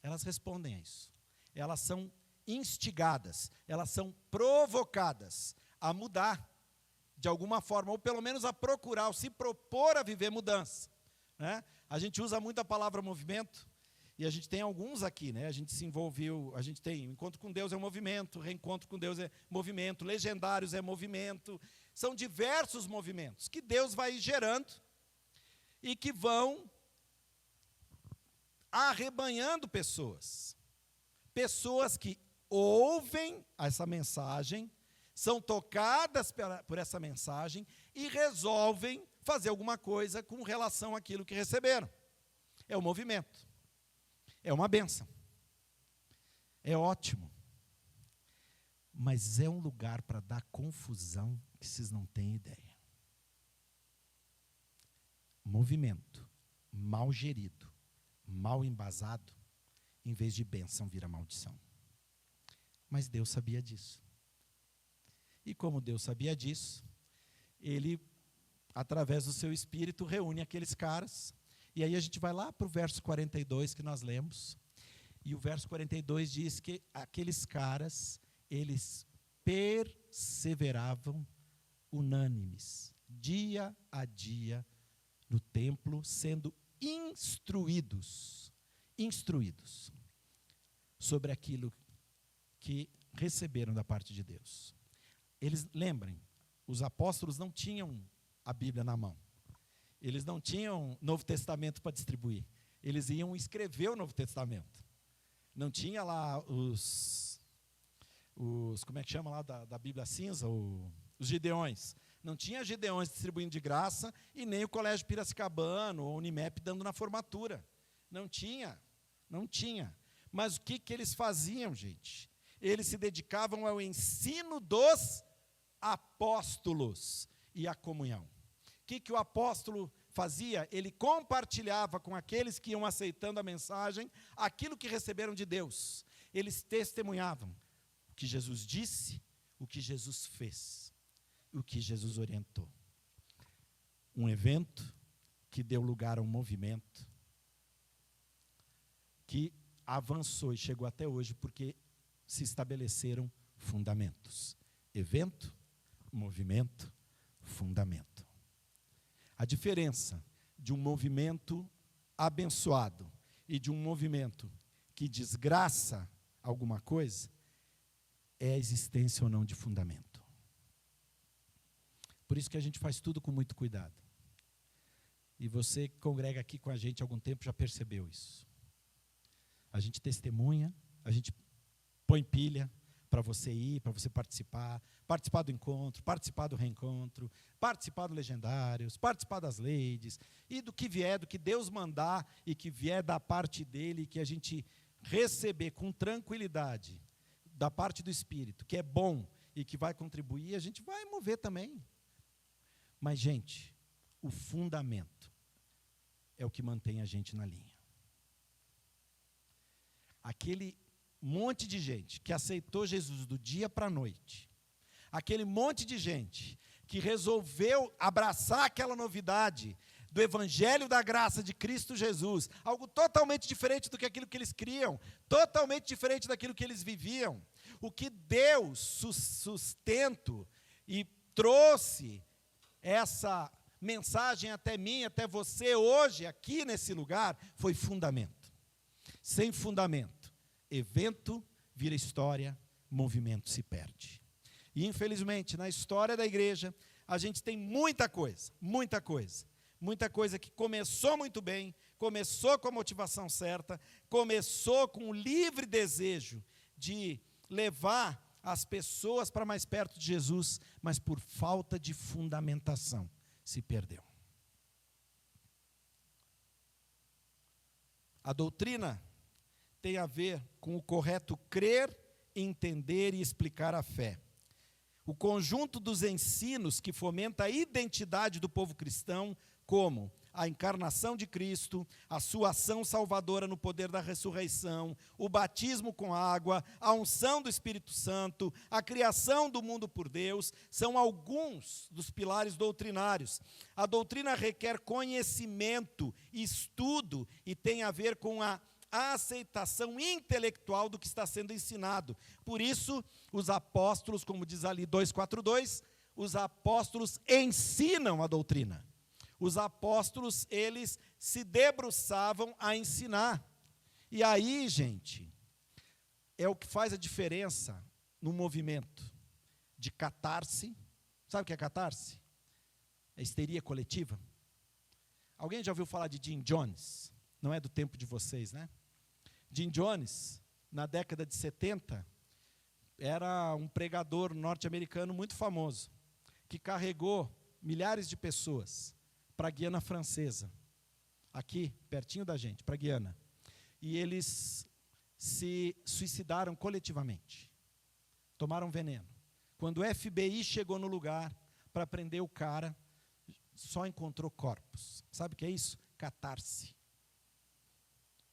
Elas respondem a isso. Elas são instigadas, elas são provocadas a mudar de alguma forma, ou pelo menos a procurar, ou se propor a viver mudança, né? A gente usa muito a palavra movimento, e a gente tem alguns aqui, né? A gente se envolveu, a gente tem encontro com Deus é movimento, reencontro com Deus é movimento, legendários é movimento, são diversos movimentos que Deus vai gerando e que vão arrebanhando pessoas que ouvem essa mensagem, são tocadas por essa mensagem e resolvem fazer alguma coisa com relação àquilo que receberam. É um movimento. É uma bênção. É ótimo. Mas é um lugar para dar confusão que vocês não têm ideia. Movimento mal gerido, mal embasado, em vez de bênção vira maldição. Mas Deus sabia disso. E como Deus sabia disso, Ele, através do seu Espírito, reúne aqueles caras. E aí a gente vai lá para o verso 42 que nós lemos. E o verso 42 diz que aqueles caras, eles perseveravam unânimes, dia a dia, no templo, sendo instruídos sobre aquilo que receberam da parte de Deus. Eles, lembrem, os apóstolos não tinham a Bíblia na mão. Eles não tinham Novo Testamento para distribuir. Eles iam escrever o Novo Testamento. Não tinha lá os como é que chama lá da Bíblia cinza? Os Gideões. Não tinha Gideões distribuindo de graça e nem o Colégio Piracicabano ou Unimep dando na formatura. Não tinha. Mas o que eles faziam, gente? Eles se dedicavam ao ensino dos apóstolos e à comunhão. O que o apóstolo fazia? Ele compartilhava com aqueles que iam aceitando a mensagem aquilo que receberam de Deus. Eles testemunhavam o que Jesus disse, o que Jesus fez, o que Jesus orientou. Um evento que deu lugar a um movimento que avançou e chegou até hoje porque se estabeleceram fundamentos. Evento, movimento, fundamento. A diferença de um movimento abençoado e de um movimento que desgraça alguma coisa é a existência ou não de fundamento. Por isso que a gente faz tudo com muito cuidado. E você que congrega aqui com a gente há algum tempo já percebeu isso. A gente testemunha, a gente põe pilha para você ir, para você participar do encontro, participar do reencontro, participar do Legendários, participar das ladies, e do que vier, do que Deus mandar e que vier da parte dele, que a gente receber com tranquilidade da parte do Espírito, que é bom e que vai contribuir, a gente vai mover também. Mas, gente, o fundamento é o que mantém a gente na linha. Aquele monte de gente que aceitou Jesus do dia para a noite, aquele monte de gente que resolveu abraçar aquela novidade do Evangelho da graça de Cristo Jesus, algo totalmente diferente do que aquilo que eles criam, totalmente diferente daquilo que eles viviam, o que deu sustento e trouxe essa mensagem até mim, até você hoje, aqui nesse lugar, foi fundamento. Sem fundamento, evento vira história, movimento se perde. E infelizmente, na história da igreja, a gente tem muita coisa que começou muito bem, começou com a motivação certa, começou com o livre desejo de levar as pessoas para mais perto de Jesus, mas por falta de fundamentação se perdeu. A doutrina tem a ver com o correto crer, entender e explicar a fé. O conjunto dos ensinos que fomenta a identidade do povo cristão, como a encarnação de Cristo, a sua ação salvadora no poder da ressurreição, o batismo com água, a unção do Espírito Santo, a criação do mundo por Deus, são alguns dos pilares doutrinários. A doutrina requer conhecimento, estudo e tem a ver com a aceitação intelectual do que está sendo ensinado. Por isso, os apóstolos, como diz ali 2:42, os apóstolos ensinam a doutrina. Os apóstolos, eles se debruçavam a ensinar. E aí, gente, é o que faz a diferença no movimento de catarse. Sabe o que é catarse? É histeria coletiva. Alguém já ouviu falar de Jim Jones? Não é do tempo de vocês, né? Jim Jones, na década de 70, era um pregador norte-americano muito famoso, que carregou milhares de pessoas para a Guiana Francesa, aqui, pertinho da gente, para a Guiana. E eles se suicidaram coletivamente, tomaram veneno. Quando o FBI chegou no lugar para prender o cara, só encontrou corpos. Sabe o que é isso? Catarse.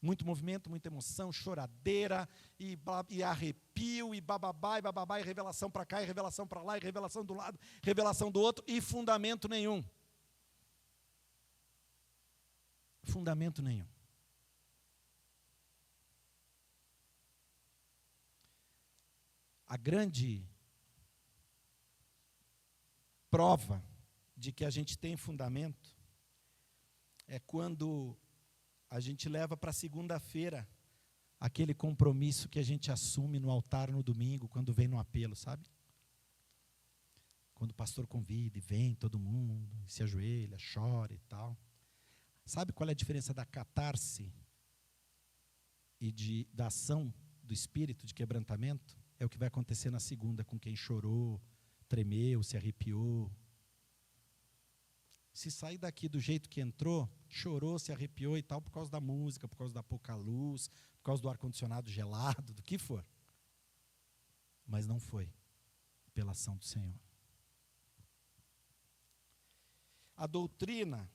Muito movimento, muita emoção, choradeira, e arrepio, e bababá, e revelação para cá, e revelação para lá, e revelação do lado, revelação do outro, e fundamento nenhum. Fundamento nenhum. A grande prova de que a gente tem fundamento é quando a gente leva para segunda-feira aquele compromisso que a gente assume no altar no domingo, quando vem no apelo, sabe? Quando o pastor convida e vem todo mundo, se ajoelha, chora e tal. Sabe qual é a diferença da catarse e da ação do Espírito de quebrantamento? É o que vai acontecer na segunda com quem chorou, tremeu, se arrepiou. Se sair daqui do jeito que entrou, chorou, se arrepiou e tal, por causa da música, por causa da pouca luz, por causa do ar-condicionado gelado, do que for. Mas não foi pela ação do Senhor. A doutrina,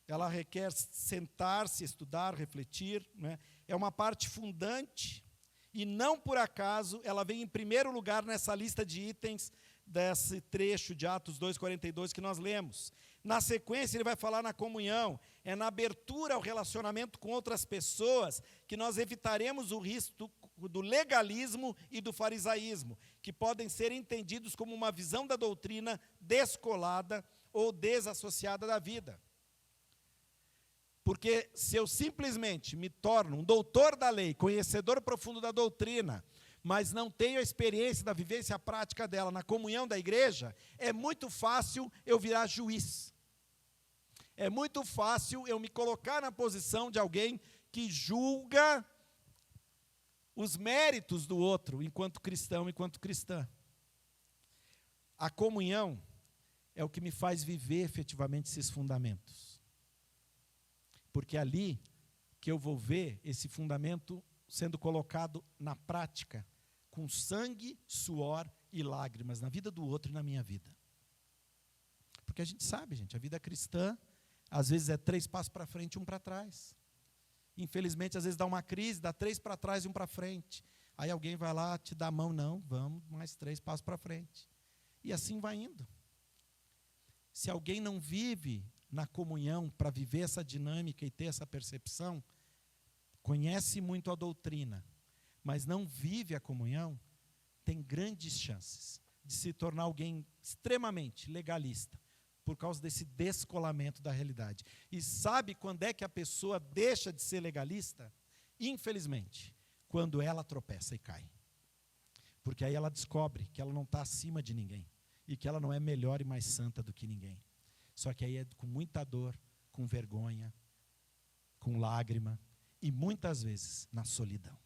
ela requer sentar-se, estudar, refletir, né? É uma parte fundante, e não por acaso ela vem em primeiro lugar nessa lista de itens desse trecho de Atos 2:42 que nós lemos. Na sequência ele vai falar na comunhão, é na abertura ao relacionamento com outras pessoas que nós evitaremos o risco do legalismo e do farisaísmo, que podem ser entendidos como uma visão da doutrina descolada ou desassociada da vida. Porque se eu simplesmente me torno um doutor da lei, conhecedor profundo da doutrina, mas não tenho a experiência da vivência prática dela na comunhão da igreja, é muito fácil eu virar juiz. É muito fácil eu me colocar na posição de alguém que julga os méritos do outro, enquanto cristão, enquanto cristã. A comunhão é o que me faz viver efetivamente esses fundamentos. Porque é ali que eu vou ver esse fundamento sendo colocado na prática, com sangue, suor e lágrimas, na vida do outro e na minha vida. Porque a gente sabe, gente, a vida cristã, às vezes é 3 passos para frente e 1 para trás. Infelizmente, às vezes dá uma crise, dá 3 para trás e 1 para frente. Aí alguém vai lá, te dá a mão, não, vamos, mais 3 passos para frente. E assim vai indo. Se alguém não vive na comunhão para viver essa dinâmica e ter essa percepção, conhece muito a doutrina, mas não vive a comunhão, tem grandes chances de se tornar alguém extremamente legalista, por causa desse descolamento da realidade. E sabe quando é que a pessoa deixa de ser legalista? Infelizmente, quando ela tropeça e cai. Porque aí ela descobre que ela não está acima de ninguém, e que ela não é melhor e mais santa do que ninguém. Só que aí é com muita dor, com vergonha, com lágrima, e muitas vezes na solidão.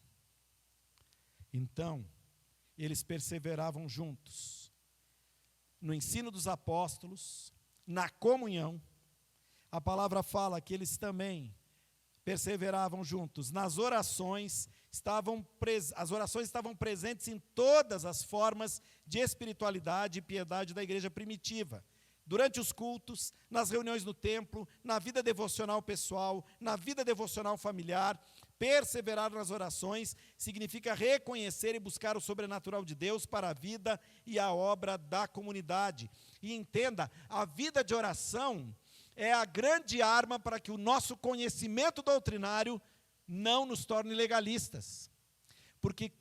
Então, eles perseveravam juntos, no ensino dos apóstolos, na comunhão. A palavra fala que eles também perseveravam juntos nas orações, as orações estavam presentes em todas as formas de espiritualidade e piedade da igreja primitiva, durante os cultos, nas reuniões no templo, na vida devocional pessoal, na vida devocional familiar. Perseverar nas orações significa reconhecer e buscar o sobrenatural de Deus para a vida e a obra da comunidade. E entenda, a vida de oração é a grande arma para que o nosso conhecimento doutrinário não nos torne legalistas. Porque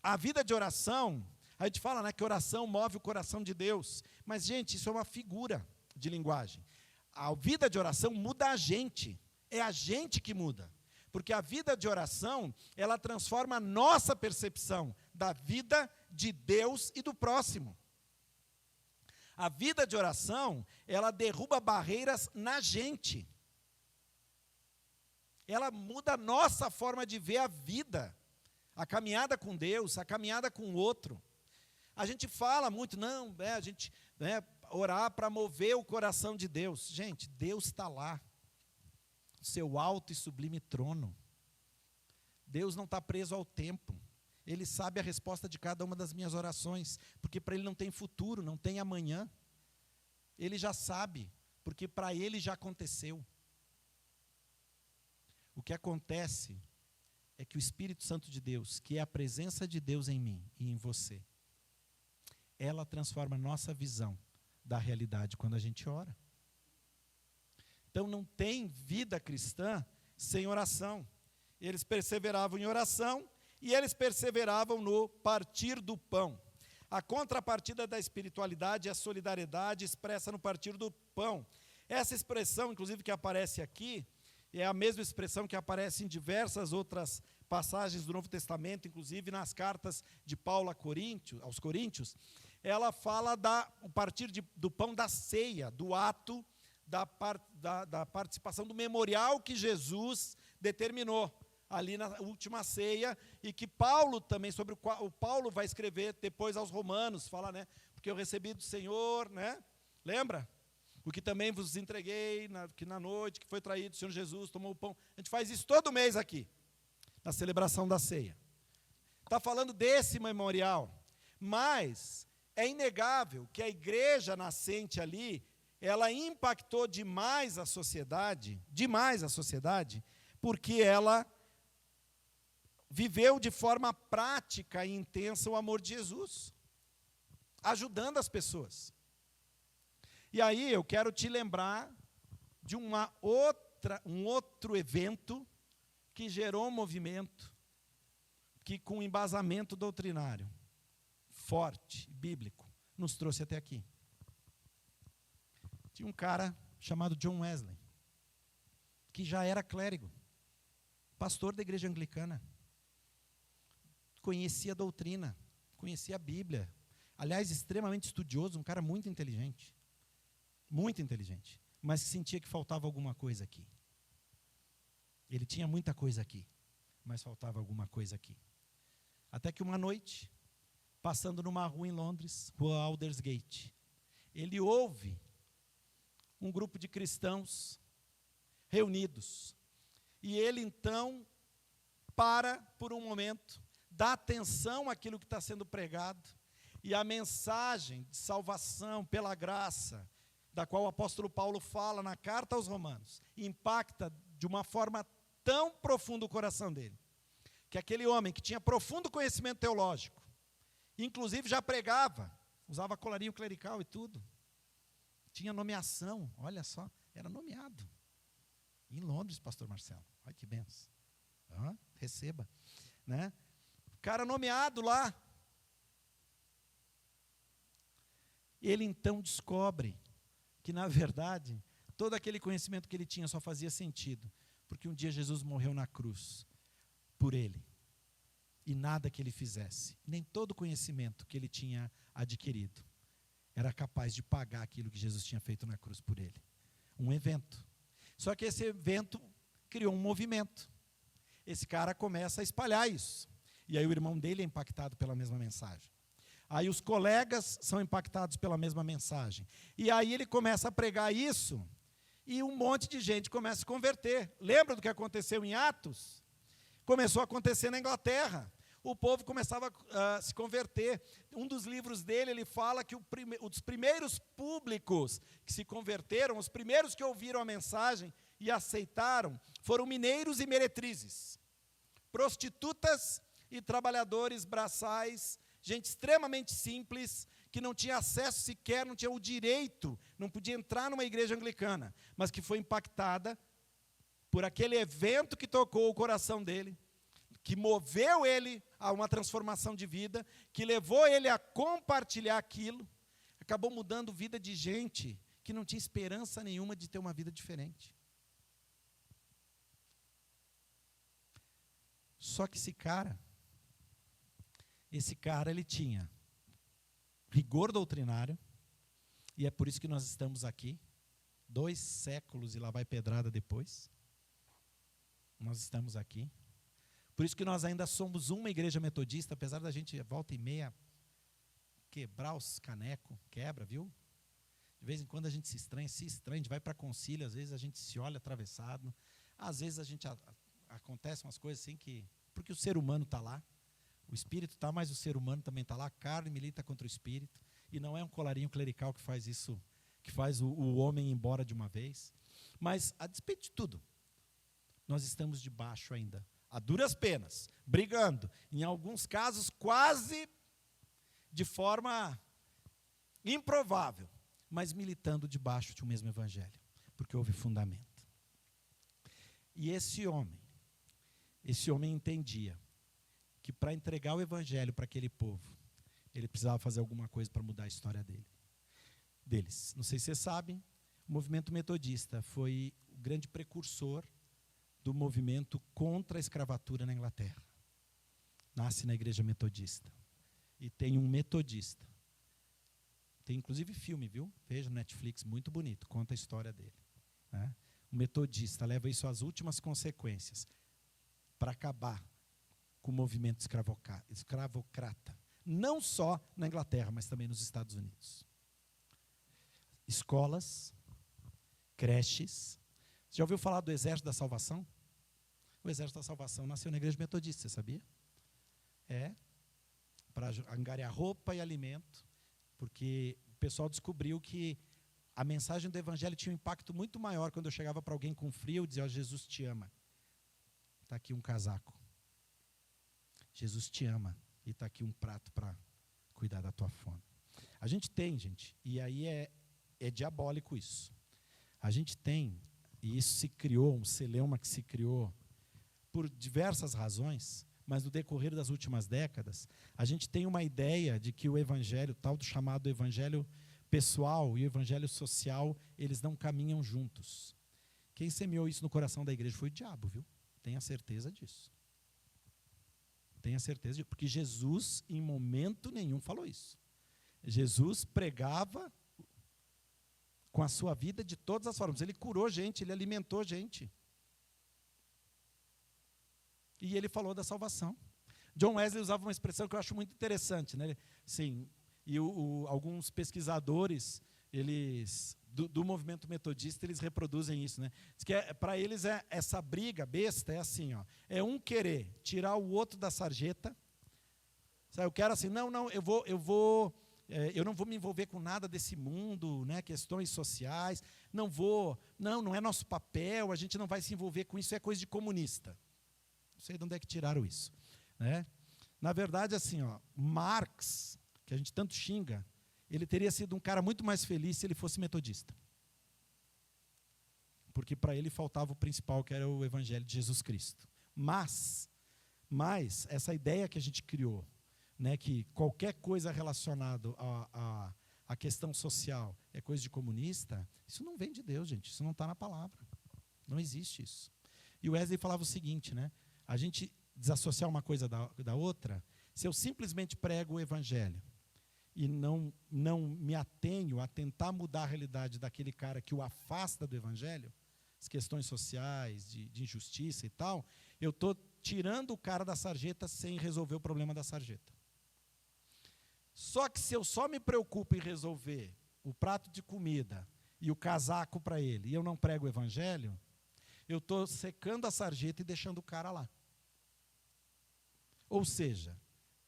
a vida de oração, a gente fala, né, que oração move o coração de Deus. Mas, gente, isso é uma figura de linguagem. A vida de oração muda a gente. É a gente que muda. Porque a vida de oração, ela transforma a nossa percepção da vida, de Deus e do próximo. A vida de oração, ela derruba barreiras na gente. Ela muda a nossa forma de ver a vida, a caminhada com Deus, a caminhada com o outro. A gente fala muito, não, a gente orar para mover o coração de Deus. Gente, Deus está lá, seu alto e sublime trono. Deus não está preso ao tempo. Ele sabe a resposta de cada uma das minhas orações, porque para Ele não tem futuro, não tem amanhã. Ele já sabe, porque para Ele já aconteceu. O que acontece é que o Espírito Santo de Deus, que é a presença de Deus em mim e em você, ela transforma a nossa visão da realidade quando a gente ora. Então não tem vida cristã sem oração. Eles perseveravam em oração e eles perseveravam no partir do pão. A contrapartida da espiritualidade é a solidariedade expressa no partir do pão. Essa expressão, inclusive, que aparece aqui, é a mesma expressão que aparece em diversas outras passagens do Novo Testamento, inclusive nas cartas de Paulo aos Coríntios. Ela fala o partir do pão da ceia, do ato da participação do memorial que Jesus determinou ali na última ceia, e que Paulo também, sobre o qual Paulo vai escrever depois aos Romanos, fala, né, porque eu recebi do Senhor, né, lembra? O que também vos entreguei, que na noite que foi traído, o Senhor Jesus tomou o pão. A gente faz isso todo mês aqui, na celebração da ceia. Está falando desse memorial, mas é inegável que a igreja nascente ali, ela impactou demais a sociedade, porque ela viveu de forma prática e intensa o amor de Jesus, ajudando as pessoas. E aí eu quero te lembrar de um outro evento que gerou um movimento que, com embasamento doutrinário forte, bíblico, nos trouxe até aqui. Tinha um cara chamado John Wesley, que já era clérigo, pastor da igreja anglicana, conhecia a doutrina, conhecia a Bíblia, aliás, extremamente estudioso, um cara muito inteligente, mas sentia que faltava alguma coisa aqui. Ele tinha muita coisa aqui, mas faltava alguma coisa aqui. Até que uma noite, passando numa rua em Londres, rua Aldersgate, ele ouve um grupo de cristãos reunidos. E ele, então, para por um momento, dá atenção àquilo que está sendo pregado, e a mensagem de salvação pela graça, da qual o apóstolo Paulo fala na carta aos Romanos, impacta de uma forma tão profunda o coração dele, que aquele homem que tinha profundo conhecimento teológico, inclusive já pregava, usava colarinho clerical e tudo, tinha nomeação, olha só, era nomeado. Em Londres, pastor Marcelo, olha que benção. Receba. Né? O cara nomeado lá. Ele então descobre que, na verdade, todo aquele conhecimento que ele tinha só fazia sentido, porque um dia Jesus morreu na cruz por ele. E nada que ele fizesse, nem todo o conhecimento que ele tinha adquirido, era capaz de pagar aquilo que Jesus tinha feito na cruz por ele. Um evento. Só que esse evento criou um movimento. Esse cara começa a espalhar isso. E aí o irmão dele é impactado pela mesma mensagem. Aí os colegas são impactados pela mesma mensagem. E aí ele começa a pregar isso, e um monte de gente começa a se converter. Lembra do que aconteceu em Atos? Começou a acontecer na Inglaterra. o povo começava a se converter. Um dos livros dele, ele fala que os primeiros públicos que se converteram, os primeiros que ouviram a mensagem e aceitaram, foram mineiros e meretrizes, prostitutas e trabalhadores braçais, gente extremamente simples, que não tinha acesso sequer, não tinha o direito, não podia entrar numa igreja anglicana, mas que foi impactada por aquele evento que tocou o coração dele, que moveu ele a uma transformação de vida, que levou ele a compartilhar aquilo, acabou mudando a vida de gente que não tinha esperança nenhuma de ter uma vida diferente. Só que esse cara, ele tinha rigor doutrinário, e é por isso que nós estamos aqui, 2 séculos e lá vai pedrada depois. Nós estamos aqui. Por isso que nós ainda somos uma igreja metodista, apesar da gente volta e meia quebrar os canecos, quebra, viu? De vez em quando a gente se estranha, a gente vai para concílio, às vezes a gente se olha atravessado, às vezes a gente acontece umas coisas assim que, porque o ser humano está lá, o espírito está, mas o ser humano também está lá, a carne milita contra o espírito, e não é um colarinho clerical que faz isso, que faz o homem ir embora de uma vez. Mas, a despeito de tudo, nós estamos debaixo ainda, a duras penas, brigando, em alguns casos quase de forma improvável, mas militando debaixo de um mesmo evangelho, porque houve fundamento. E esse homem entendia que para entregar o evangelho para aquele povo, ele precisava fazer alguma coisa para mudar a história deles. Não sei se vocês sabem, o movimento metodista foi o grande precursor do movimento contra a escravatura na Inglaterra. Nasce na igreja metodista. E tem um metodista. Tem inclusive filme, viu? Veja no Netflix, muito bonito, conta a história dele. Né? O metodista leva isso às últimas consequências para acabar com o movimento escravocrata. Não só na Inglaterra, mas também nos Estados Unidos. Escolas, creches. Você já ouviu falar do Exército da Salvação? O Exército da Salvação nasceu na igreja metodista, você sabia? Para angariar roupa e alimento, porque o pessoal descobriu que a mensagem do evangelho tinha um impacto muito maior quando eu chegava para alguém com frio e dizia, Jesus te ama. Está aqui um casaco. Jesus te ama. E está aqui um prato para cuidar da tua fome. A gente tem, gente, e aí é diabólico isso. A gente tem, e isso se criou, um celeuma que se criou por diversas razões, mas no decorrer das últimas décadas, a gente tem uma ideia de que o evangelho, tal do chamado evangelho pessoal e o evangelho social, eles não caminham juntos. Quem semeou isso no coração da igreja foi o diabo, viu? Tenha certeza disso. Tenha certeza disso, porque Jesus, em momento nenhum, falou isso. Jesus pregava com a sua vida de todas as formas. Ele curou gente, ele alimentou gente. E ele falou da salvação. John Wesley usava uma expressão que eu acho muito interessante, né? Sim, e alguns pesquisadores, eles do movimento metodista, eles reproduzem isso, né? Diz que para eles essa briga besta é assim, ó, é um querer tirar o outro da sarjeta. Sabe, eu quero assim, não, eu não vou me envolver com nada desse mundo, né, questões sociais, não é nosso papel, a gente não vai se envolver com isso, é coisa de comunista. Não sei de onde é que tiraram isso, né? Na verdade, assim, ó, Marx, que a gente tanto xinga, ele teria sido um cara muito mais feliz se ele fosse metodista. Porque para ele faltava o principal, que era o evangelho de Jesus Cristo. Mas essa ideia que a gente criou, né, que qualquer coisa relacionada à questão social é coisa de comunista, isso não vem de Deus, gente, isso não está na palavra. Não existe isso. E o Wesley falava o seguinte, né, a gente desassociar uma coisa da outra, se eu simplesmente prego o evangelho e não me atenho a tentar mudar a realidade daquele cara que o afasta do evangelho, as questões sociais, de injustiça e tal, eu estou tirando o cara da sarjeta sem resolver o problema da sarjeta. Só que se eu só me preocupo em resolver o prato de comida e o casaco para ele, e eu não prego o evangelho, eu estou secando a sarjeta e deixando o cara lá. Ou seja,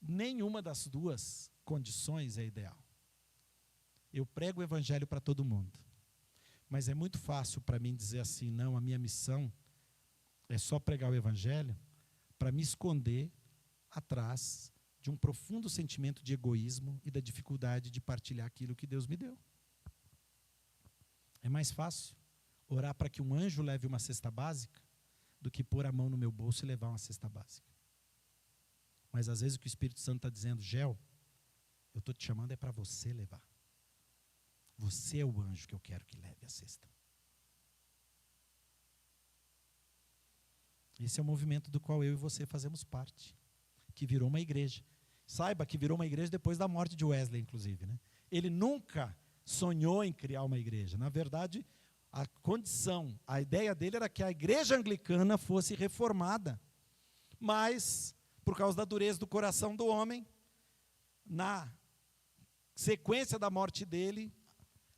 nenhuma das duas condições é ideal. Eu prego o evangelho para todo mundo, mas é muito fácil para mim dizer assim, não, a minha missão é só pregar o evangelho, para me esconder atrás de um profundo sentimento de egoísmo e da dificuldade de partilhar aquilo que Deus me deu. É mais fácil orar para que um anjo leve uma cesta básica do que pôr a mão no meu bolso e levar uma cesta básica. Mas às vezes o que o Espírito Santo está dizendo, Gel, eu estou te chamando é para você levar. Você é o anjo que eu quero que leve a cesta. Esse é o movimento do qual eu e você fazemos parte, que virou uma igreja. Saiba que virou uma igreja depois da morte de Wesley, inclusive, né? Ele nunca sonhou em criar uma igreja. Na verdade, a condição, a ideia dele era que a igreja anglicana fosse reformada. Mas, por causa da dureza do coração do homem, na sequência da morte dele,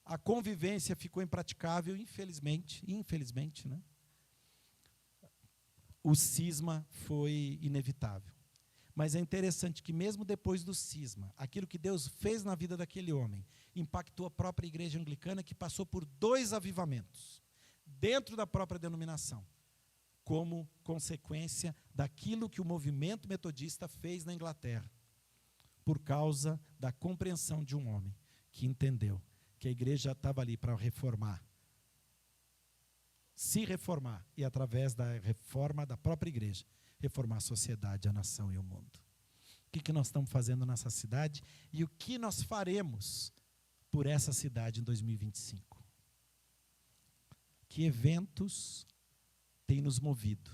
a convivência ficou impraticável, infelizmente, né? O cisma foi inevitável. Mas é interessante que mesmo depois do cisma, aquilo que Deus fez na vida daquele homem, impactou a própria igreja anglicana, que passou por 2 avivamentos, dentro da própria denominação, como consequência daquilo que o movimento metodista fez na Inglaterra, por causa da compreensão de um homem que entendeu que a igreja estava ali para reformar, se reformar, e através da reforma da própria igreja, reformar a sociedade, a nação e o mundo. O que nós estamos fazendo nessa cidade e o que nós faremos por essa cidade em 2025? Que eventos têm nos movido?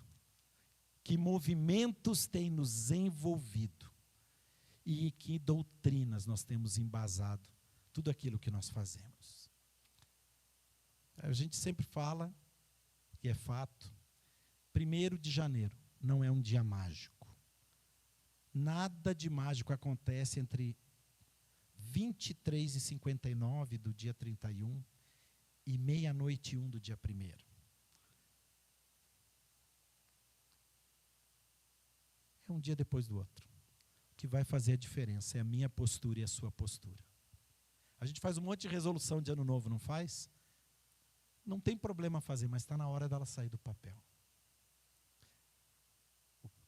Que movimentos têm nos envolvido? E que doutrinas nós temos embasado tudo aquilo que nós fazemos? A gente sempre fala, e é fato, 1º de janeiro não é um dia mágico. Nada de mágico acontece entre 23h59 do dia 31 e 00h01 do dia 1º. É um dia depois do outro. O que vai fazer a diferença é a minha postura e a sua postura. A gente faz um monte de resolução de ano novo, não faz? Não tem problema fazer, mas está na hora dela sair do papel.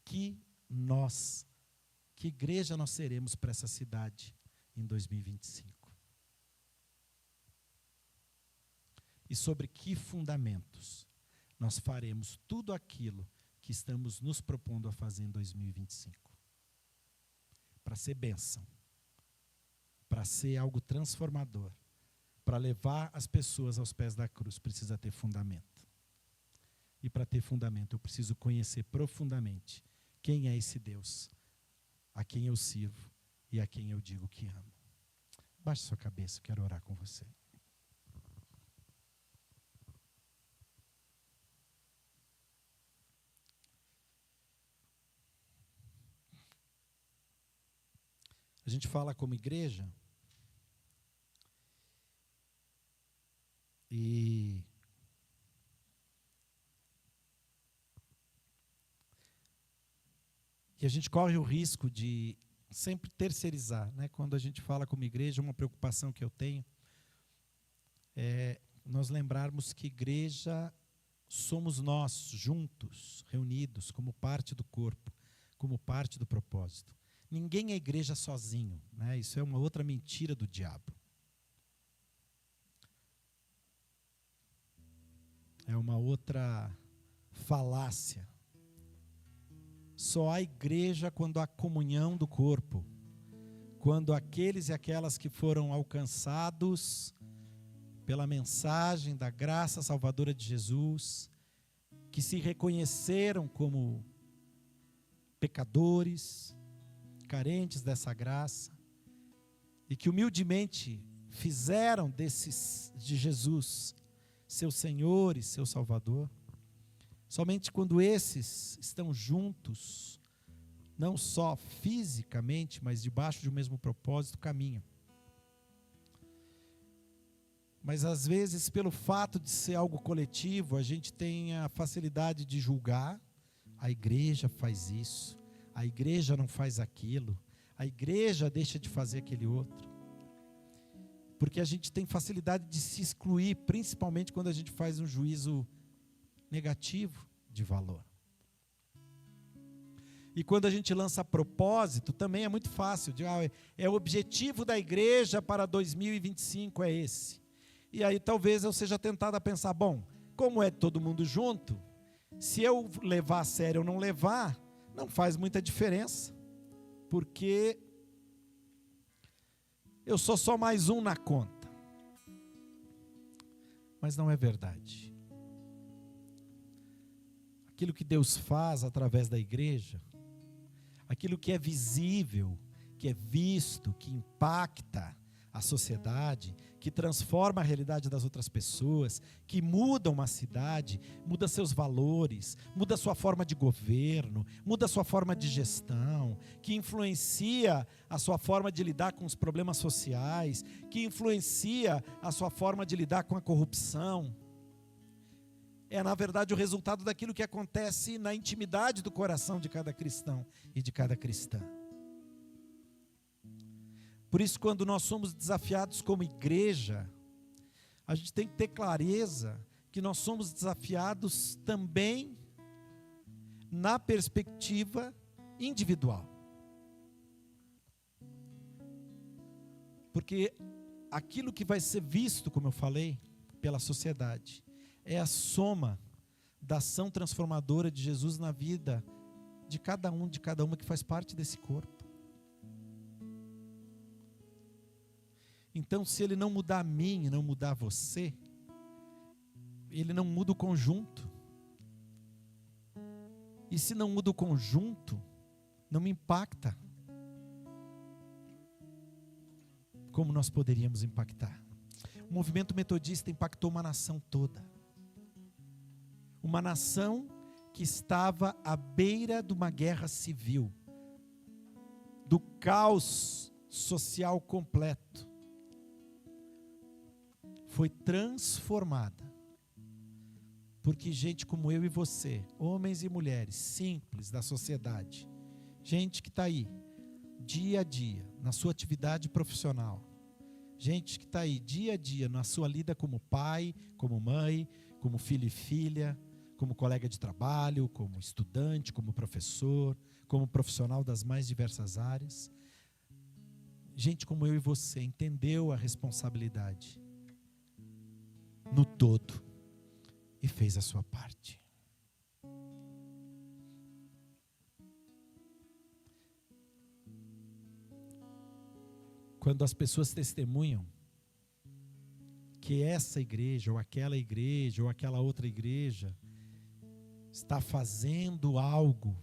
Que igreja nós seremos para essa cidade em 2025? E sobre que fundamentos nós faremos tudo aquilo que estamos nos propondo a fazer em 2025? Para ser bênção, para ser algo transformador, para levar as pessoas aos pés da cruz, precisa ter fundamento. E para ter fundamento, eu preciso conhecer profundamente quem é esse Deus, a quem eu sirvo e a quem eu digo que amo. Baixe sua cabeça, eu quero orar com você. A gente fala como igreja e a gente corre o risco de sempre terceirizar, né? Quando a gente fala como igreja, uma preocupação que eu tenho é nós lembrarmos que igreja somos nós, juntos, reunidos, como parte do corpo, como parte do propósito. Ninguém é igreja sozinho, né? Isso é uma outra mentira do diabo. É uma outra falácia. Só há igreja quando há comunhão do corpo, quando aqueles e aquelas que foram alcançados pela mensagem da graça salvadora de Jesus, que se reconheceram como pecadores, carentes dessa graça, e que humildemente fizeram de Jesus seu Senhor e seu Salvador. Somente quando esses estão juntos, não só fisicamente, mas debaixo de um mesmo propósito, caminham. Mas às vezes, pelo fato de ser algo coletivo, a gente tem a facilidade de julgar. A igreja faz isso, a igreja não faz aquilo, a igreja deixa de fazer aquele outro. Porque a gente tem facilidade de se excluir, principalmente quando a gente faz um juízo negativo de valor. E quando a gente lança propósito, também é muito fácil. É o objetivo da igreja para 2025 é esse. E aí talvez eu seja tentado a pensar, bom, como é todo mundo junto, se eu levar a sério ou não levar, não faz muita diferença. Porque eu sou só mais um na conta. Mas não é verdade. Aquilo que Deus faz através da igreja, aquilo que é visível, que é visto, que impacta a sociedade, que transforma a realidade das outras pessoas, que muda uma cidade, muda seus valores, muda sua forma de governo, muda sua forma de gestão, que influencia a sua forma de lidar com os problemas sociais, que influencia a sua forma de lidar com a corrupção. É, na verdade, o resultado daquilo que acontece na intimidade do coração de cada cristão e de cada cristã. Por isso, quando nós somos desafiados como igreja, a gente tem que ter clareza que nós somos desafiados também na perspectiva individual. Porque aquilo que vai ser visto, como eu falei, pela sociedade, é a soma da ação transformadora de Jesus na vida de cada uma que faz parte desse corpo. Então, se ele não mudar a mim e não mudar você, ele não muda o conjunto. E se não muda o conjunto, não me impacta. Como nós poderíamos impactar? O movimento metodista impactou uma nação toda. Uma nação que estava à beira de uma guerra civil, do caos social completo. Foi transformada, porque gente como eu e você, homens e mulheres simples da sociedade, gente que está aí, dia a dia, na sua atividade profissional, gente que está aí, dia a dia, na sua lida como pai, como mãe, como filho e filha, como colega de trabalho, como estudante, como professor, como profissional das mais diversas áreas. Gente como eu e você entendeu a responsabilidade no todo e fez a sua parte. Quando as pessoas testemunham que essa igreja ou aquela outra igreja está fazendo algo,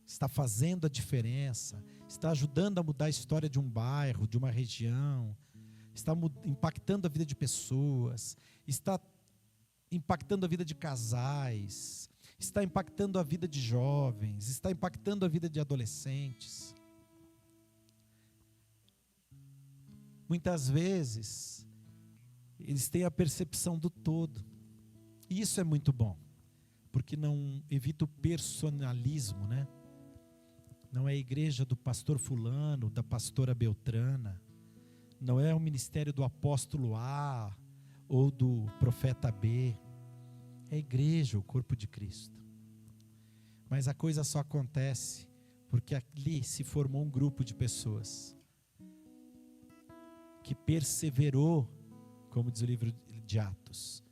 está fazendo a diferença, está ajudando a mudar a história de um bairro, de uma região, está impactando a vida de pessoas, está impactando a vida de casais, está impactando a vida de jovens, está impactando a vida de adolescentes. Muitas vezes, eles têm a percepção do todo. E isso é muito bom, porque não evita o personalismo, né? Não é a igreja do pastor fulano, da pastora Beltrana, não é o ministério do apóstolo A ou do profeta B. É a igreja, o corpo de Cristo. Mas a coisa só acontece porque ali se formou um grupo de pessoas que perseverou, como diz o livro de Atos,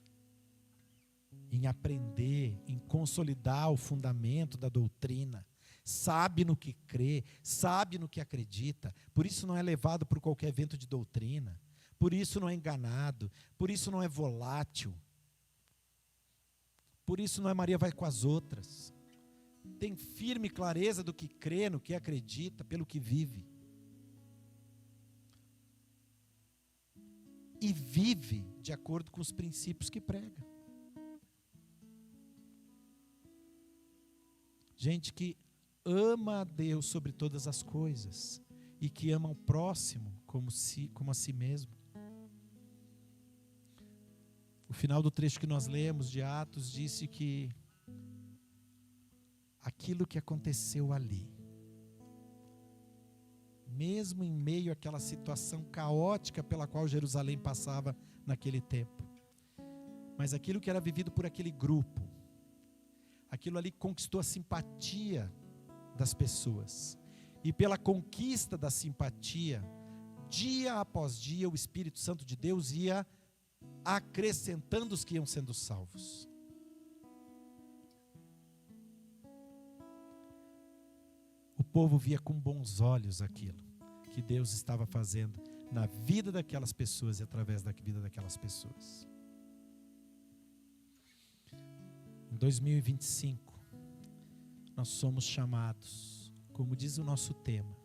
em aprender, em consolidar o fundamento da doutrina, sabe no que crê, sabe no que acredita, por isso não é levado por qualquer vento de doutrina, por isso não é enganado, por isso não é volátil, por isso não é Maria vai com as outras, tem firme clareza do que crê, no que acredita, pelo que vive, e vive de acordo com os princípios que prega. Gente que ama a Deus sobre todas as coisas e que ama o próximo como a si mesmo. O final do trecho que nós lemos de Atos disse que aquilo que aconteceu ali. Mesmo em meio àquela situação caótica pela qual Jerusalém passava naquele tempo. Mas aquilo que era vivido por aquele grupo, aquilo ali conquistou a simpatia das pessoas. E pela conquista da simpatia, dia após dia, o Espírito Santo de Deus ia acrescentando os que iam sendo salvos. O povo via com bons olhos aquilo que Deus estava fazendo na vida daquelas pessoas e através da vida daquelas pessoas. Em 2025, nós somos chamados, como diz o nosso tema,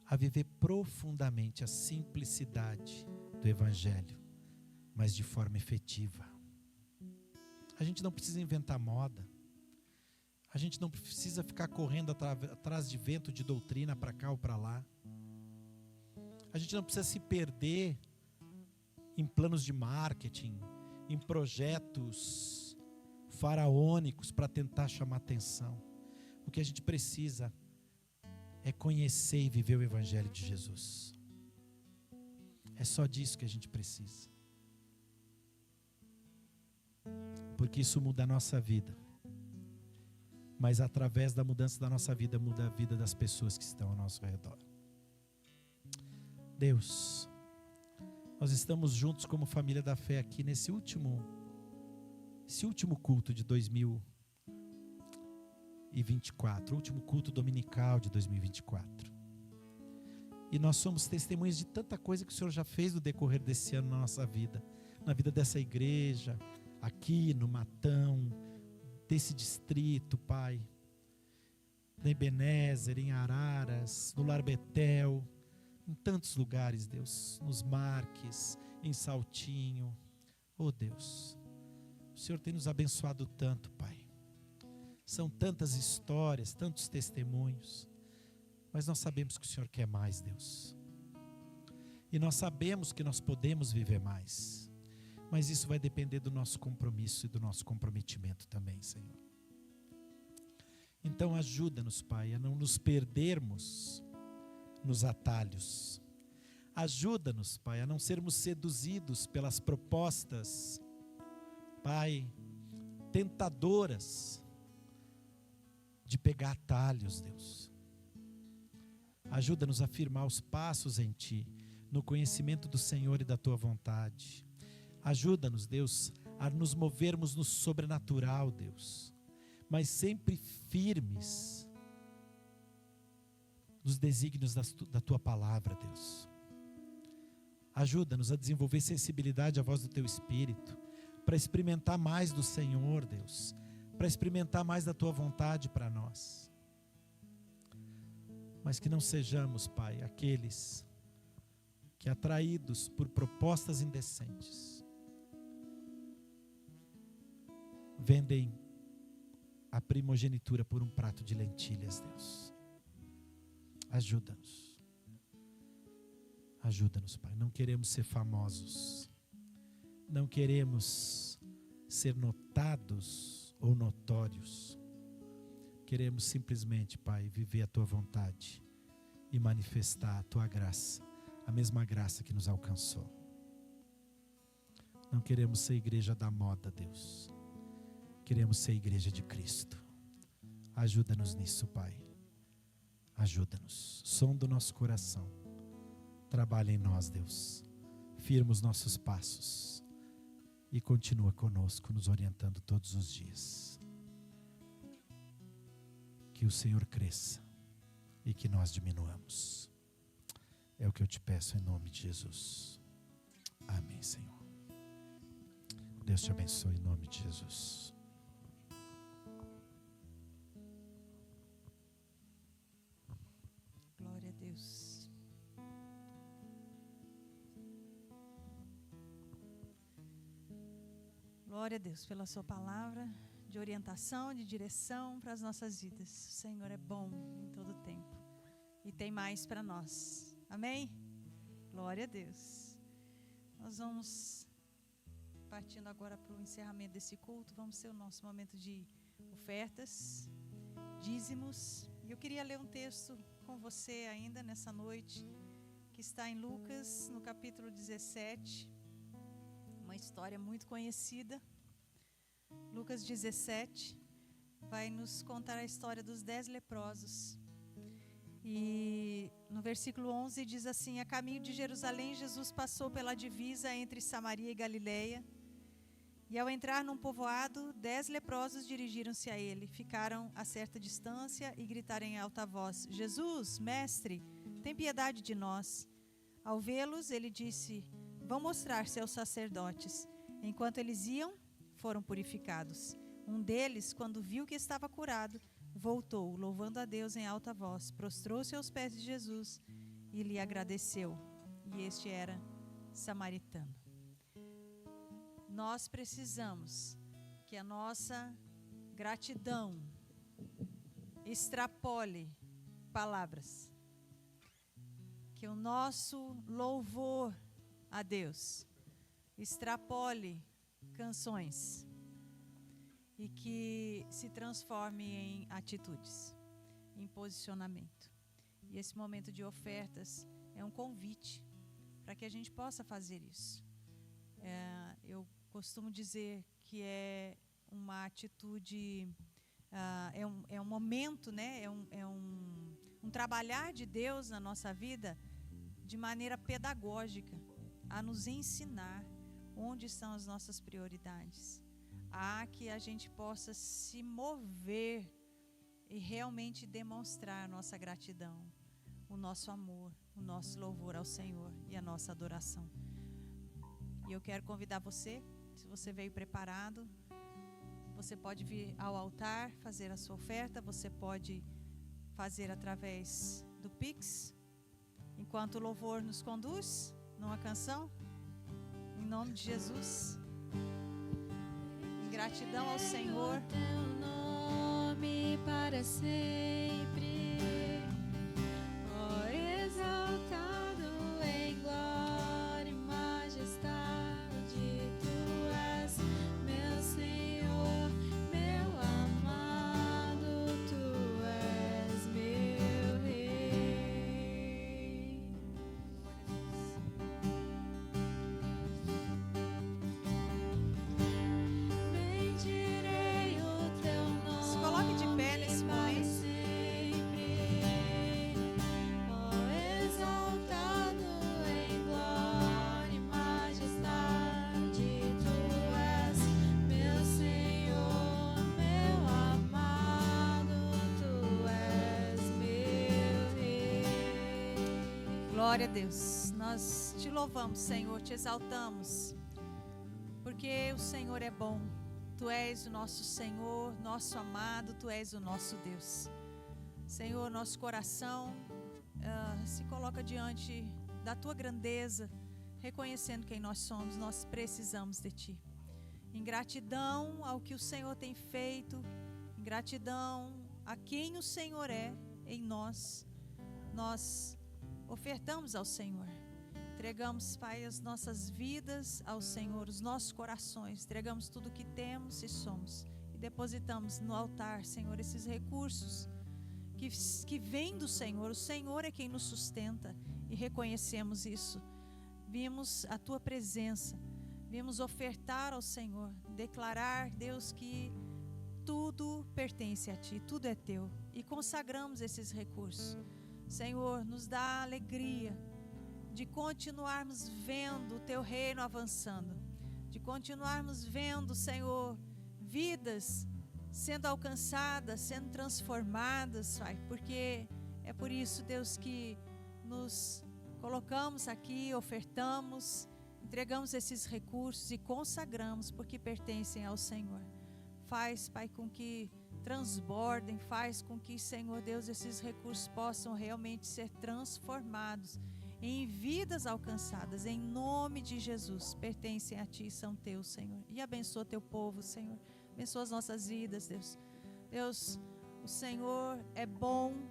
a viver profundamente a simplicidade do Evangelho, mas de forma efetiva. A gente não precisa inventar moda. A gente não precisa ficar correndo atrás de vento de doutrina para cá ou para lá. A gente não precisa se perder em planos de marketing, em projetos faraônicos para tentar chamar atenção. O que a gente precisa é conhecer e viver o Evangelho de Jesus. É só disso que a gente precisa. Porque isso muda a nossa vida. Mas através da mudança da nossa vida, muda a vida das pessoas que estão ao nosso redor. Deus, nós estamos juntos como família da fé aqui nesse último culto de 2024, último culto dominical de 2024. E nós somos testemunhas de tanta coisa que o Senhor já fez no decorrer desse ano na nossa vida, na vida dessa igreja, aqui no Matão, desse distrito, Pai, em Ebenezer, em Araras, no Lar Betel, em tantos lugares, Deus, nos Marques, em Saltinho. Oh Deus, o Senhor tem nos abençoado tanto, Pai. São tantas histórias, tantos testemunhos, mas nós sabemos que o Senhor quer mais, Deus. E nós sabemos que nós podemos viver mais. Mas isso vai depender do nosso compromisso e do nosso comprometimento também, Senhor. Então ajuda-nos, Pai, a não nos perdermos nos atalhos. Ajuda-nos, Pai, a não sermos seduzidos pelas propostas, Pai, tentadoras de pegar atalhos, Deus. Ajuda-nos a firmar os passos em Ti, no conhecimento do Senhor e da Tua vontade. Ajuda-nos, Deus, a nos movermos no sobrenatural, Deus, mas sempre firmes nos desígnios da Tua palavra, Deus. Ajuda-nos a desenvolver sensibilidade à voz do Teu Espírito, para experimentar mais do Senhor, Deus, para experimentar mais da Tua vontade para nós. Mas que não sejamos, Pai, aqueles que, atraídos por propostas indecentes, vendem a primogenitura por um prato de lentilhas, Deus. Ajuda-nos. Ajuda-nos, Pai. Não queremos ser famosos. Não queremos ser notados ou notórios. Queremos simplesmente, Pai, viver a Tua vontade e manifestar a Tua graça, a mesma graça que nos alcançou. Não queremos ser igreja da moda, Deus. Queremos ser igreja de Cristo. Ajuda-nos nisso, Pai. Ajuda-nos. Som do nosso coração. Trabalha em nós, Deus. Firma os nossos passos. E continua conosco, nos orientando todos os dias. Que o Senhor cresça e que nós diminuamos. É o que eu te peço em nome de Jesus. Amém, Senhor. Deus te abençoe em nome de Jesus. Glória a Deus. Glória a Deus pela sua palavra de orientação, de direção para as nossas vidas. O Senhor é bom em todo tempo e tem mais para nós. Amém? Glória a Deus. Nós vamos partindo agora para o encerramento desse culto. Vamos ter o nosso momento de ofertas. dízimos. E eu queria ler um texto com você ainda nessa noite, que está em Lucas, no capítulo 17, uma história muito conhecida. Lucas 17 vai nos contar a história dos 10 leprosos. E no versículo 11 diz assim: a caminho de Jerusalém, Jesus passou pela divisa entre Samaria e Galileia. E ao entrar num povoado, 10 leprosos dirigiram-se a ele. Ficaram a certa distância e gritaram em alta voz: Jesus, mestre, tem piedade de nós. Ao vê-los, ele disse: vão mostrar-se aos sacerdotes. Enquanto eles iam, foram purificados. Um deles, quando viu que estava curado, voltou, louvando a Deus em alta voz, prostrou-se aos pés de Jesus e lhe agradeceu. E este era samaritano. Nós precisamos que a nossa gratidão extrapole palavras, que o nosso louvor a Deus extrapole canções e que se transforme em atitudes, em posicionamento. E esse momento de ofertas é um convite para que a gente possa fazer isso. Eu costumo dizer que é uma atitude, é um momento, né? é um trabalhar de Deus na nossa vida de maneira pedagógica, a nos ensinar onde estão as nossas prioridades, a que a gente possa se mover e realmente demonstrar a nossa gratidão, o nosso amor, o nosso louvor ao Senhor e a nossa adoração. E eu quero convidar você, se você veio preparado, você pode vir ao altar, fazer a sua oferta, você pode fazer através do Pix, enquanto o louvor nos conduz numa canção, em nome de Jesus. Em gratidão ao Senhor. Teu nome para sempre, ó exaltado em glória e majestade, tu és meu Senhor, meu amado, tu és meu Rei. Bendirei o teu nome. Se coloque de pé nesse momento. Glória a Deus. Nós te louvamos, Senhor, te exaltamos, porque o Senhor é bom. Tu és o nosso Senhor, nosso amado, tu és o nosso Deus. Senhor, nosso coração se coloca diante da tua grandeza, reconhecendo quem nós somos. Nós precisamos de ti. Em gratidão ao que o Senhor tem feito, em gratidão a quem o Senhor é em nós, nós ofertamos ao Senhor. Entregamos, Pai, as nossas vidas ao Senhor, os nossos corações. Entregamos tudo o que temos e somos. E depositamos no altar, Senhor, esses recursos que vêm do Senhor. O Senhor é quem nos sustenta. E reconhecemos isso. Vimos a Tua presença. Vimos ofertar ao Senhor. Declarar, Deus, que tudo pertence a Ti. Tudo é Teu. E consagramos esses recursos. Senhor, nos dá alegria de continuarmos vendo o Teu reino avançando, de continuarmos vendo, Senhor, vidas sendo alcançadas, sendo transformadas, Pai, porque é por isso, Deus, que nos colocamos aqui, ofertamos, entregamos esses recursos e consagramos, porque pertencem ao Senhor. Faz, Pai, com que transbordem, faz com que, Senhor Deus, esses recursos possam realmente ser transformados em vidas alcançadas, em nome de Jesus. Pertencem a Ti, são Teus, Senhor. E abençoa Teu povo, Senhor. Abençoa as nossas vidas, Deus. Deus, o Senhor é bom.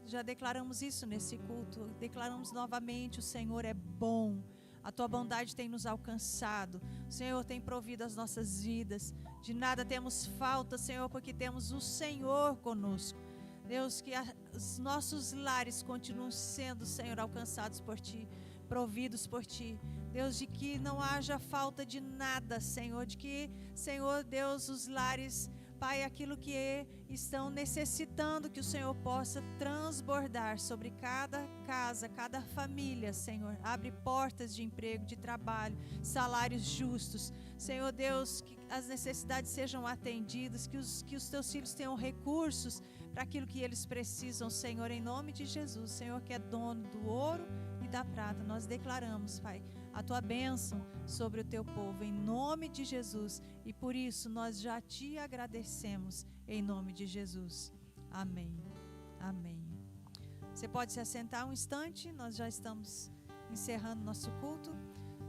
Já declaramos isso nesse culto. Declaramos novamente: o Senhor é bom. A tua bondade tem nos alcançado. O Senhor tem provido as nossas vidas. De nada temos falta, Senhor, porque temos o Senhor conosco. Deus, que os nossos lares continuem sendo, Senhor, alcançados por Ti, providos por Ti. Deus, de que não haja falta de nada, Senhor. De que, Senhor Deus, os lares, Pai, aquilo que estão necessitando, que o Senhor possa transbordar sobre cada casa, cada família, Senhor. Abre portas de emprego, de trabalho, salários justos. Senhor Deus, que as necessidades sejam atendidas, que os teus filhos tenham recursos para aquilo que eles precisam, Senhor, em nome de Jesus. Senhor, que é dono do ouro e da prata, nós declaramos, Pai, a tua bênção sobre o teu povo, em nome de Jesus. E por isso nós já te agradecemos, em nome de Jesus. Amém. Amém. Você pode se assentar um instante, nós já estamos encerrando nosso culto.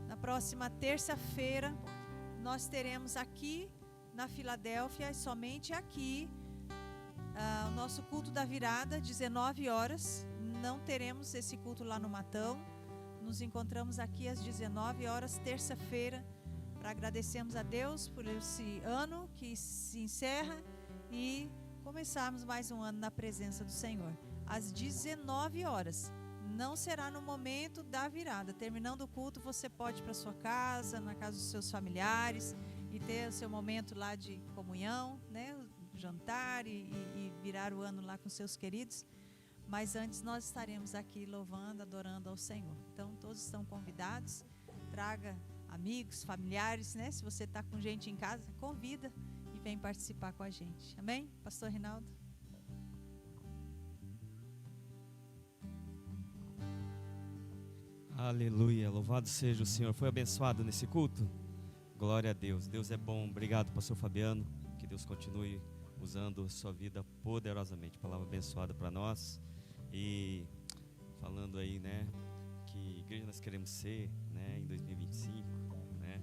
Na próxima terça-feira, nós teremos aqui na Filadélfia, somente aqui, o nosso culto da virada, 19 horas. Não teremos esse culto lá no Matão. Nos encontramos aqui às 19 horas, terça-feira, para agradecermos a Deus por esse ano que se encerra e começarmos mais um ano na presença do Senhor. Às 19 horas, não será no momento da virada. Terminando o culto, você pode ir para sua casa, na casa dos seus familiares e ter o seu momento lá de comunhão, né? Jantar e virar o ano lá com seus queridos. Mas antes nós estaremos aqui louvando, adorando ao Senhor. Então todos estão convidados. Traga amigos, familiares, né? Se você está com gente em casa, convida e vem participar com a gente. Amém? Pastor Rinaldo. Aleluia, louvado seja o Senhor. Foi abençoado nesse culto? Glória a Deus. Deus é bom. Obrigado, pastor Fabiano. Que Deus continue usando a sua vida poderosamente. Palavra abençoada para nós. E falando aí, né, que igreja nós queremos ser, né, em 2025, né?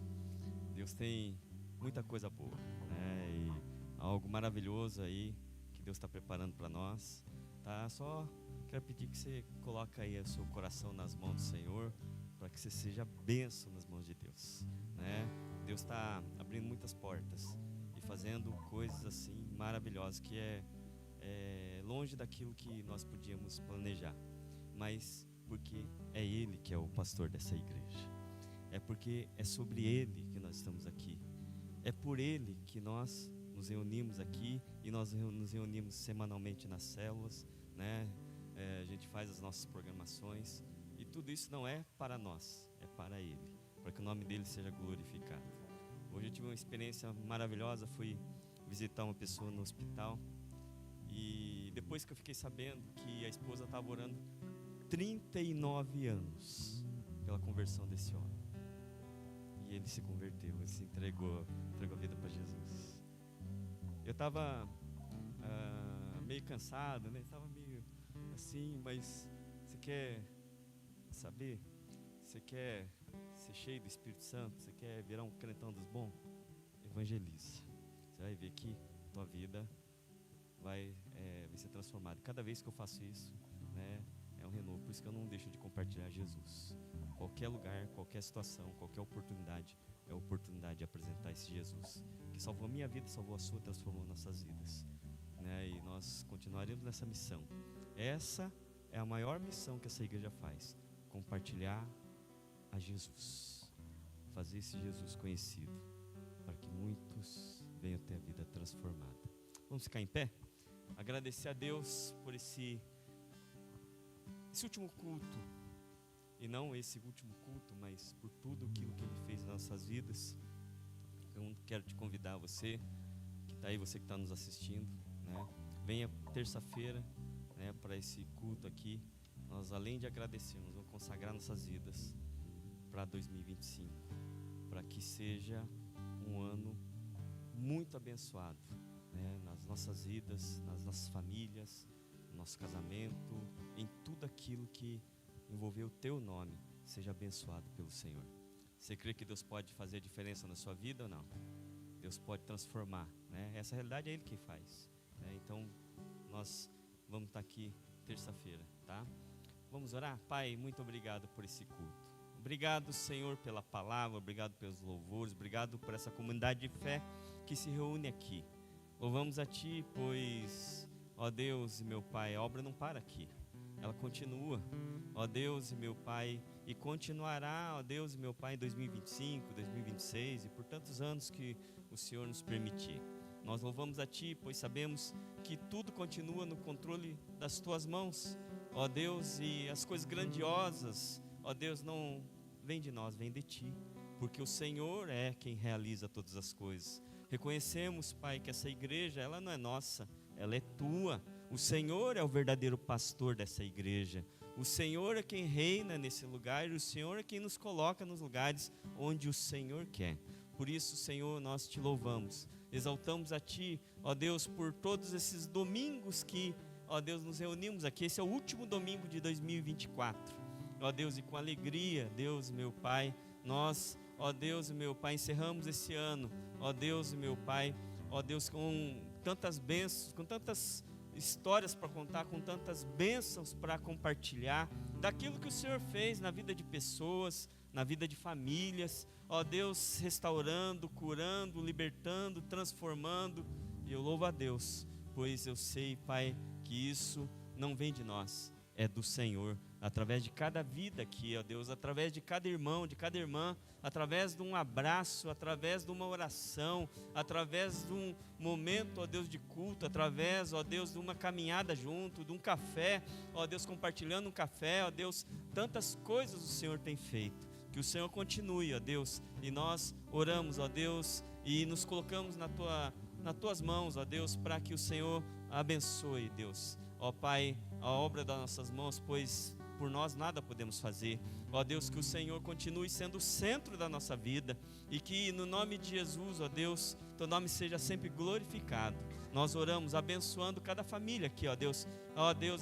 Deus tem muita coisa boa, né? E algo maravilhoso aí que Deus está preparando para nós, tá? Só quero pedir que você coloque aí o seu coração nas mãos do Senhor, para que você seja bênção nas mãos de Deus, né? Deus está abrindo muitas portas e fazendo coisas assim maravilhosas que é longe daquilo que nós podíamos planejar, mas porque é Ele que é o pastor dessa igreja, é porque é sobre Ele que nós estamos aqui, é por Ele que nós nos reunimos aqui e nós nos reunimos semanalmente nas células, né? A gente faz as nossas programações e tudo isso não é para nós, é para Ele, para que o nome dele seja glorificado. Hoje eu tive uma experiência maravilhosa, fui visitar uma pessoa no hospital e depois que eu fiquei sabendo que a esposa estava orando 39 anos pela conversão desse homem, e ele se converteu, ele se entregou a vida para Jesus. Eu estava meio cansado, né? Estava meio assim, mas você quer saber? Você quer ser cheio do Espírito Santo? Você quer virar um crentão dos bons? Evangeliza. Você vai ver que tua vida vai ser transformada. Cada vez que eu faço isso, né, é um renovo. Por isso que eu não deixo de compartilhar Jesus. Qualquer lugar, qualquer situação, qualquer oportunidade, é a oportunidade de apresentar esse Jesus que salvou a minha vida, salvou a sua, transformou nossas vidas, né? E nós continuaremos nessa missão. Essa é a maior missão que essa igreja faz: compartilhar a Jesus, fazer esse Jesus conhecido, para que muitos venham ter a vida transformada. Vamos ficar em pé? Agradecer a Deus por esse último culto, e não esse último culto, mas por tudo aquilo que Ele fez nas nossas vidas. Eu quero te convidar, você que está aí, você que está nos assistindo, né? Venha terça-feira, né, para esse culto aqui. Nós, além de agradecermos, vamos consagrar nossas vidas para 2025, para que seja um ano muito abençoado, né, nas nossas vidas, nas nossas famílias, no nosso casamento, em tudo aquilo que envolveu o teu nome, seja abençoado pelo Senhor. Você crê que Deus pode fazer diferença na sua vida ou não? Deus pode transformar, né? Essa realidade é Ele quem faz, né? Então nós vamos estar aqui terça-feira, tá? Vamos orar? Pai, muito obrigado por esse culto. Obrigado, Senhor, pela palavra, obrigado pelos louvores, obrigado por essa comunidade de fé que se reúne aqui. Louvamos a Ti, pois, ó Deus e meu Pai, a obra não para aqui, ela continua, ó Deus e meu Pai, e continuará, ó Deus e meu Pai, em 2025, 2026 e por tantos anos que o Senhor nos permitir. Nós louvamos a Ti, pois sabemos que tudo continua no controle das Tuas mãos, ó Deus, e as coisas grandiosas, ó Deus, não vêm de nós, vêm de Ti, porque o Senhor é quem realiza todas as coisas. Reconhecemos, Pai, que essa igreja, ela não é nossa, ela é Tua. O Senhor é o verdadeiro pastor dessa igreja. O Senhor é quem reina nesse lugar, e o Senhor é quem nos coloca nos lugares onde o Senhor quer. Por isso, Senhor, nós Te louvamos, exaltamos a Ti, ó Deus, por todos esses domingos que, ó Deus, nos reunimos aqui. Esse é o último domingo de 2024, ó Deus, e com alegria, Deus, meu Pai, nós, ó Deus, meu Pai, encerramos esse ano, ó Deus, meu Pai, ó Deus, com tantas bênçãos, com tantas histórias para contar, com tantas bênçãos para compartilhar, daquilo que o Senhor fez na vida de pessoas, na vida de famílias, ó Deus, restaurando, curando, libertando, transformando. E eu louvo a Deus, pois eu sei, Pai, que isso não vem de nós, é do Senhor, através de cada vida aqui, ó Deus, através de cada irmão, de cada irmã, através de um abraço, através de uma oração, através de um momento, ó Deus, de culto, através, ó Deus, de uma caminhada junto, de um café, ó Deus, compartilhando um café, ó Deus, tantas coisas o Senhor tem feito. Que o Senhor continue, ó Deus, e nós oramos, ó Deus, e nos colocamos nas Tuas mãos, ó Deus, para que o Senhor abençoe, Deus, ó Pai, a obra das nossas mãos, pois por nós nada podemos fazer. Ó Deus, que o Senhor continue sendo o centro da nossa vida, e que no nome de Jesus, ó Deus, Teu nome seja sempre glorificado. Nós oramos abençoando cada família aqui, ó Deus,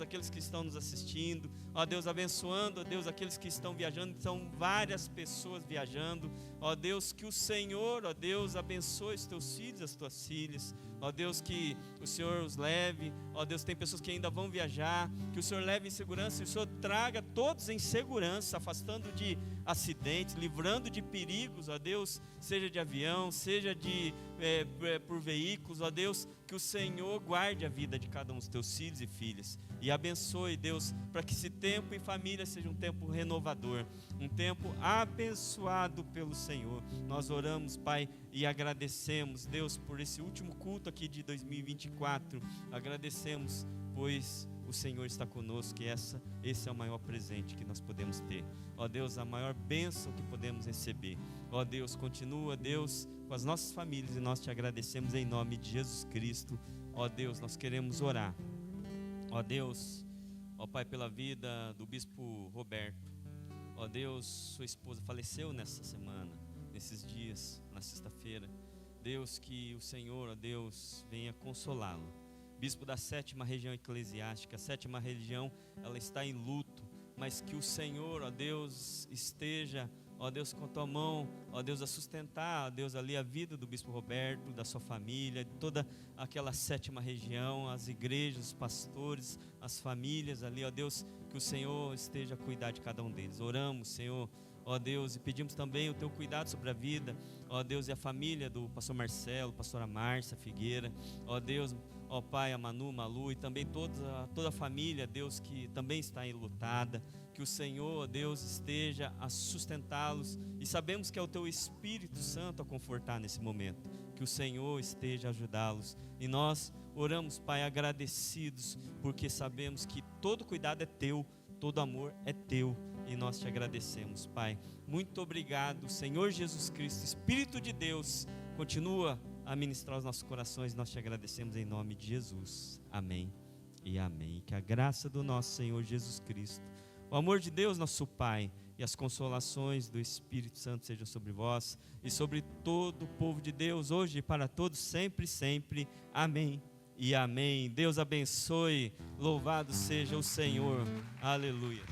aqueles que estão nos assistindo, ó Deus, abençoando, ó Deus, aqueles que estão viajando, são várias pessoas viajando, ó Deus, que o Senhor, ó Deus, abençoe os Teus filhos, as Tuas filhas, ó Deus, que o Senhor os leve, ó Deus, tem pessoas que ainda vão viajar, que o Senhor leve em segurança, e o Senhor traga todos em segurança, afastando de acidentes, livrando de perigos, ó Deus, seja de avião, seja por veículos, ó Deus, que o Senhor guarde a vida de cada um dos Teus filhos e filhas, e abençoe, Deus, para que esse tempo em família seja um tempo renovador, um tempo abençoado pelo Senhor. Nós oramos, Pai, e agradecemos, Deus, por esse último culto aqui de 2024, agradecemos, pois o Senhor está conosco, e esse é o maior presente que nós podemos ter, ó Deus, a maior bênção que podemos receber. Ó Deus, continua, Deus, com as nossas famílias, e nós Te agradecemos em nome de Jesus Cristo. Ó Deus, nós queremos orar, ó Deus, ó Pai, pela vida do Bispo Roberto. Ó Deus, sua esposa faleceu nessa semana, nesses dias, na sexta-feira. Deus, que o Senhor, ó Deus, venha consolá-lo. Bispo da 7ª região eclesiástica, a 7ª região, ela está em luto, mas que o Senhor, ó Deus, esteja, ó Deus, com a Tua mão, ó Deus, a sustentar, ó Deus, ali a vida do Bispo Roberto, da sua família, de toda aquela 7ª região, as igrejas, os pastores, as famílias ali, ó Deus, que o Senhor esteja a cuidar de cada um deles. Oramos, Senhor, ó Deus, e pedimos também o Teu cuidado sobre a vida, ó Deus, e a família do pastor Marcelo, pastora Márcia Figueira, ó Deus, ó Pai, a Manu, Malu, e também toda a família, Deus, que também está enlutada. Que o Senhor, Deus, esteja a sustentá-los, e sabemos que é o Teu Espírito Santo a confortar nesse momento. Que o Senhor esteja a ajudá-los, e nós oramos, Pai, agradecidos, porque sabemos que todo cuidado é Teu, todo amor é Teu, e nós Te agradecemos, Pai. Muito obrigado, Senhor Jesus Cristo, Espírito de Deus, continua a ministrar os nossos corações. Nós Te agradecemos em nome de Jesus. Amém e amém. Que a graça do nosso Senhor Jesus Cristo, o amor de Deus, nosso Pai, e as consolações do Espírito Santo sejam sobre vós e sobre todo o povo de Deus, hoje e para todos, sempre, sempre. Amém e amém. Deus abençoe. Louvado seja o Senhor. Aleluia.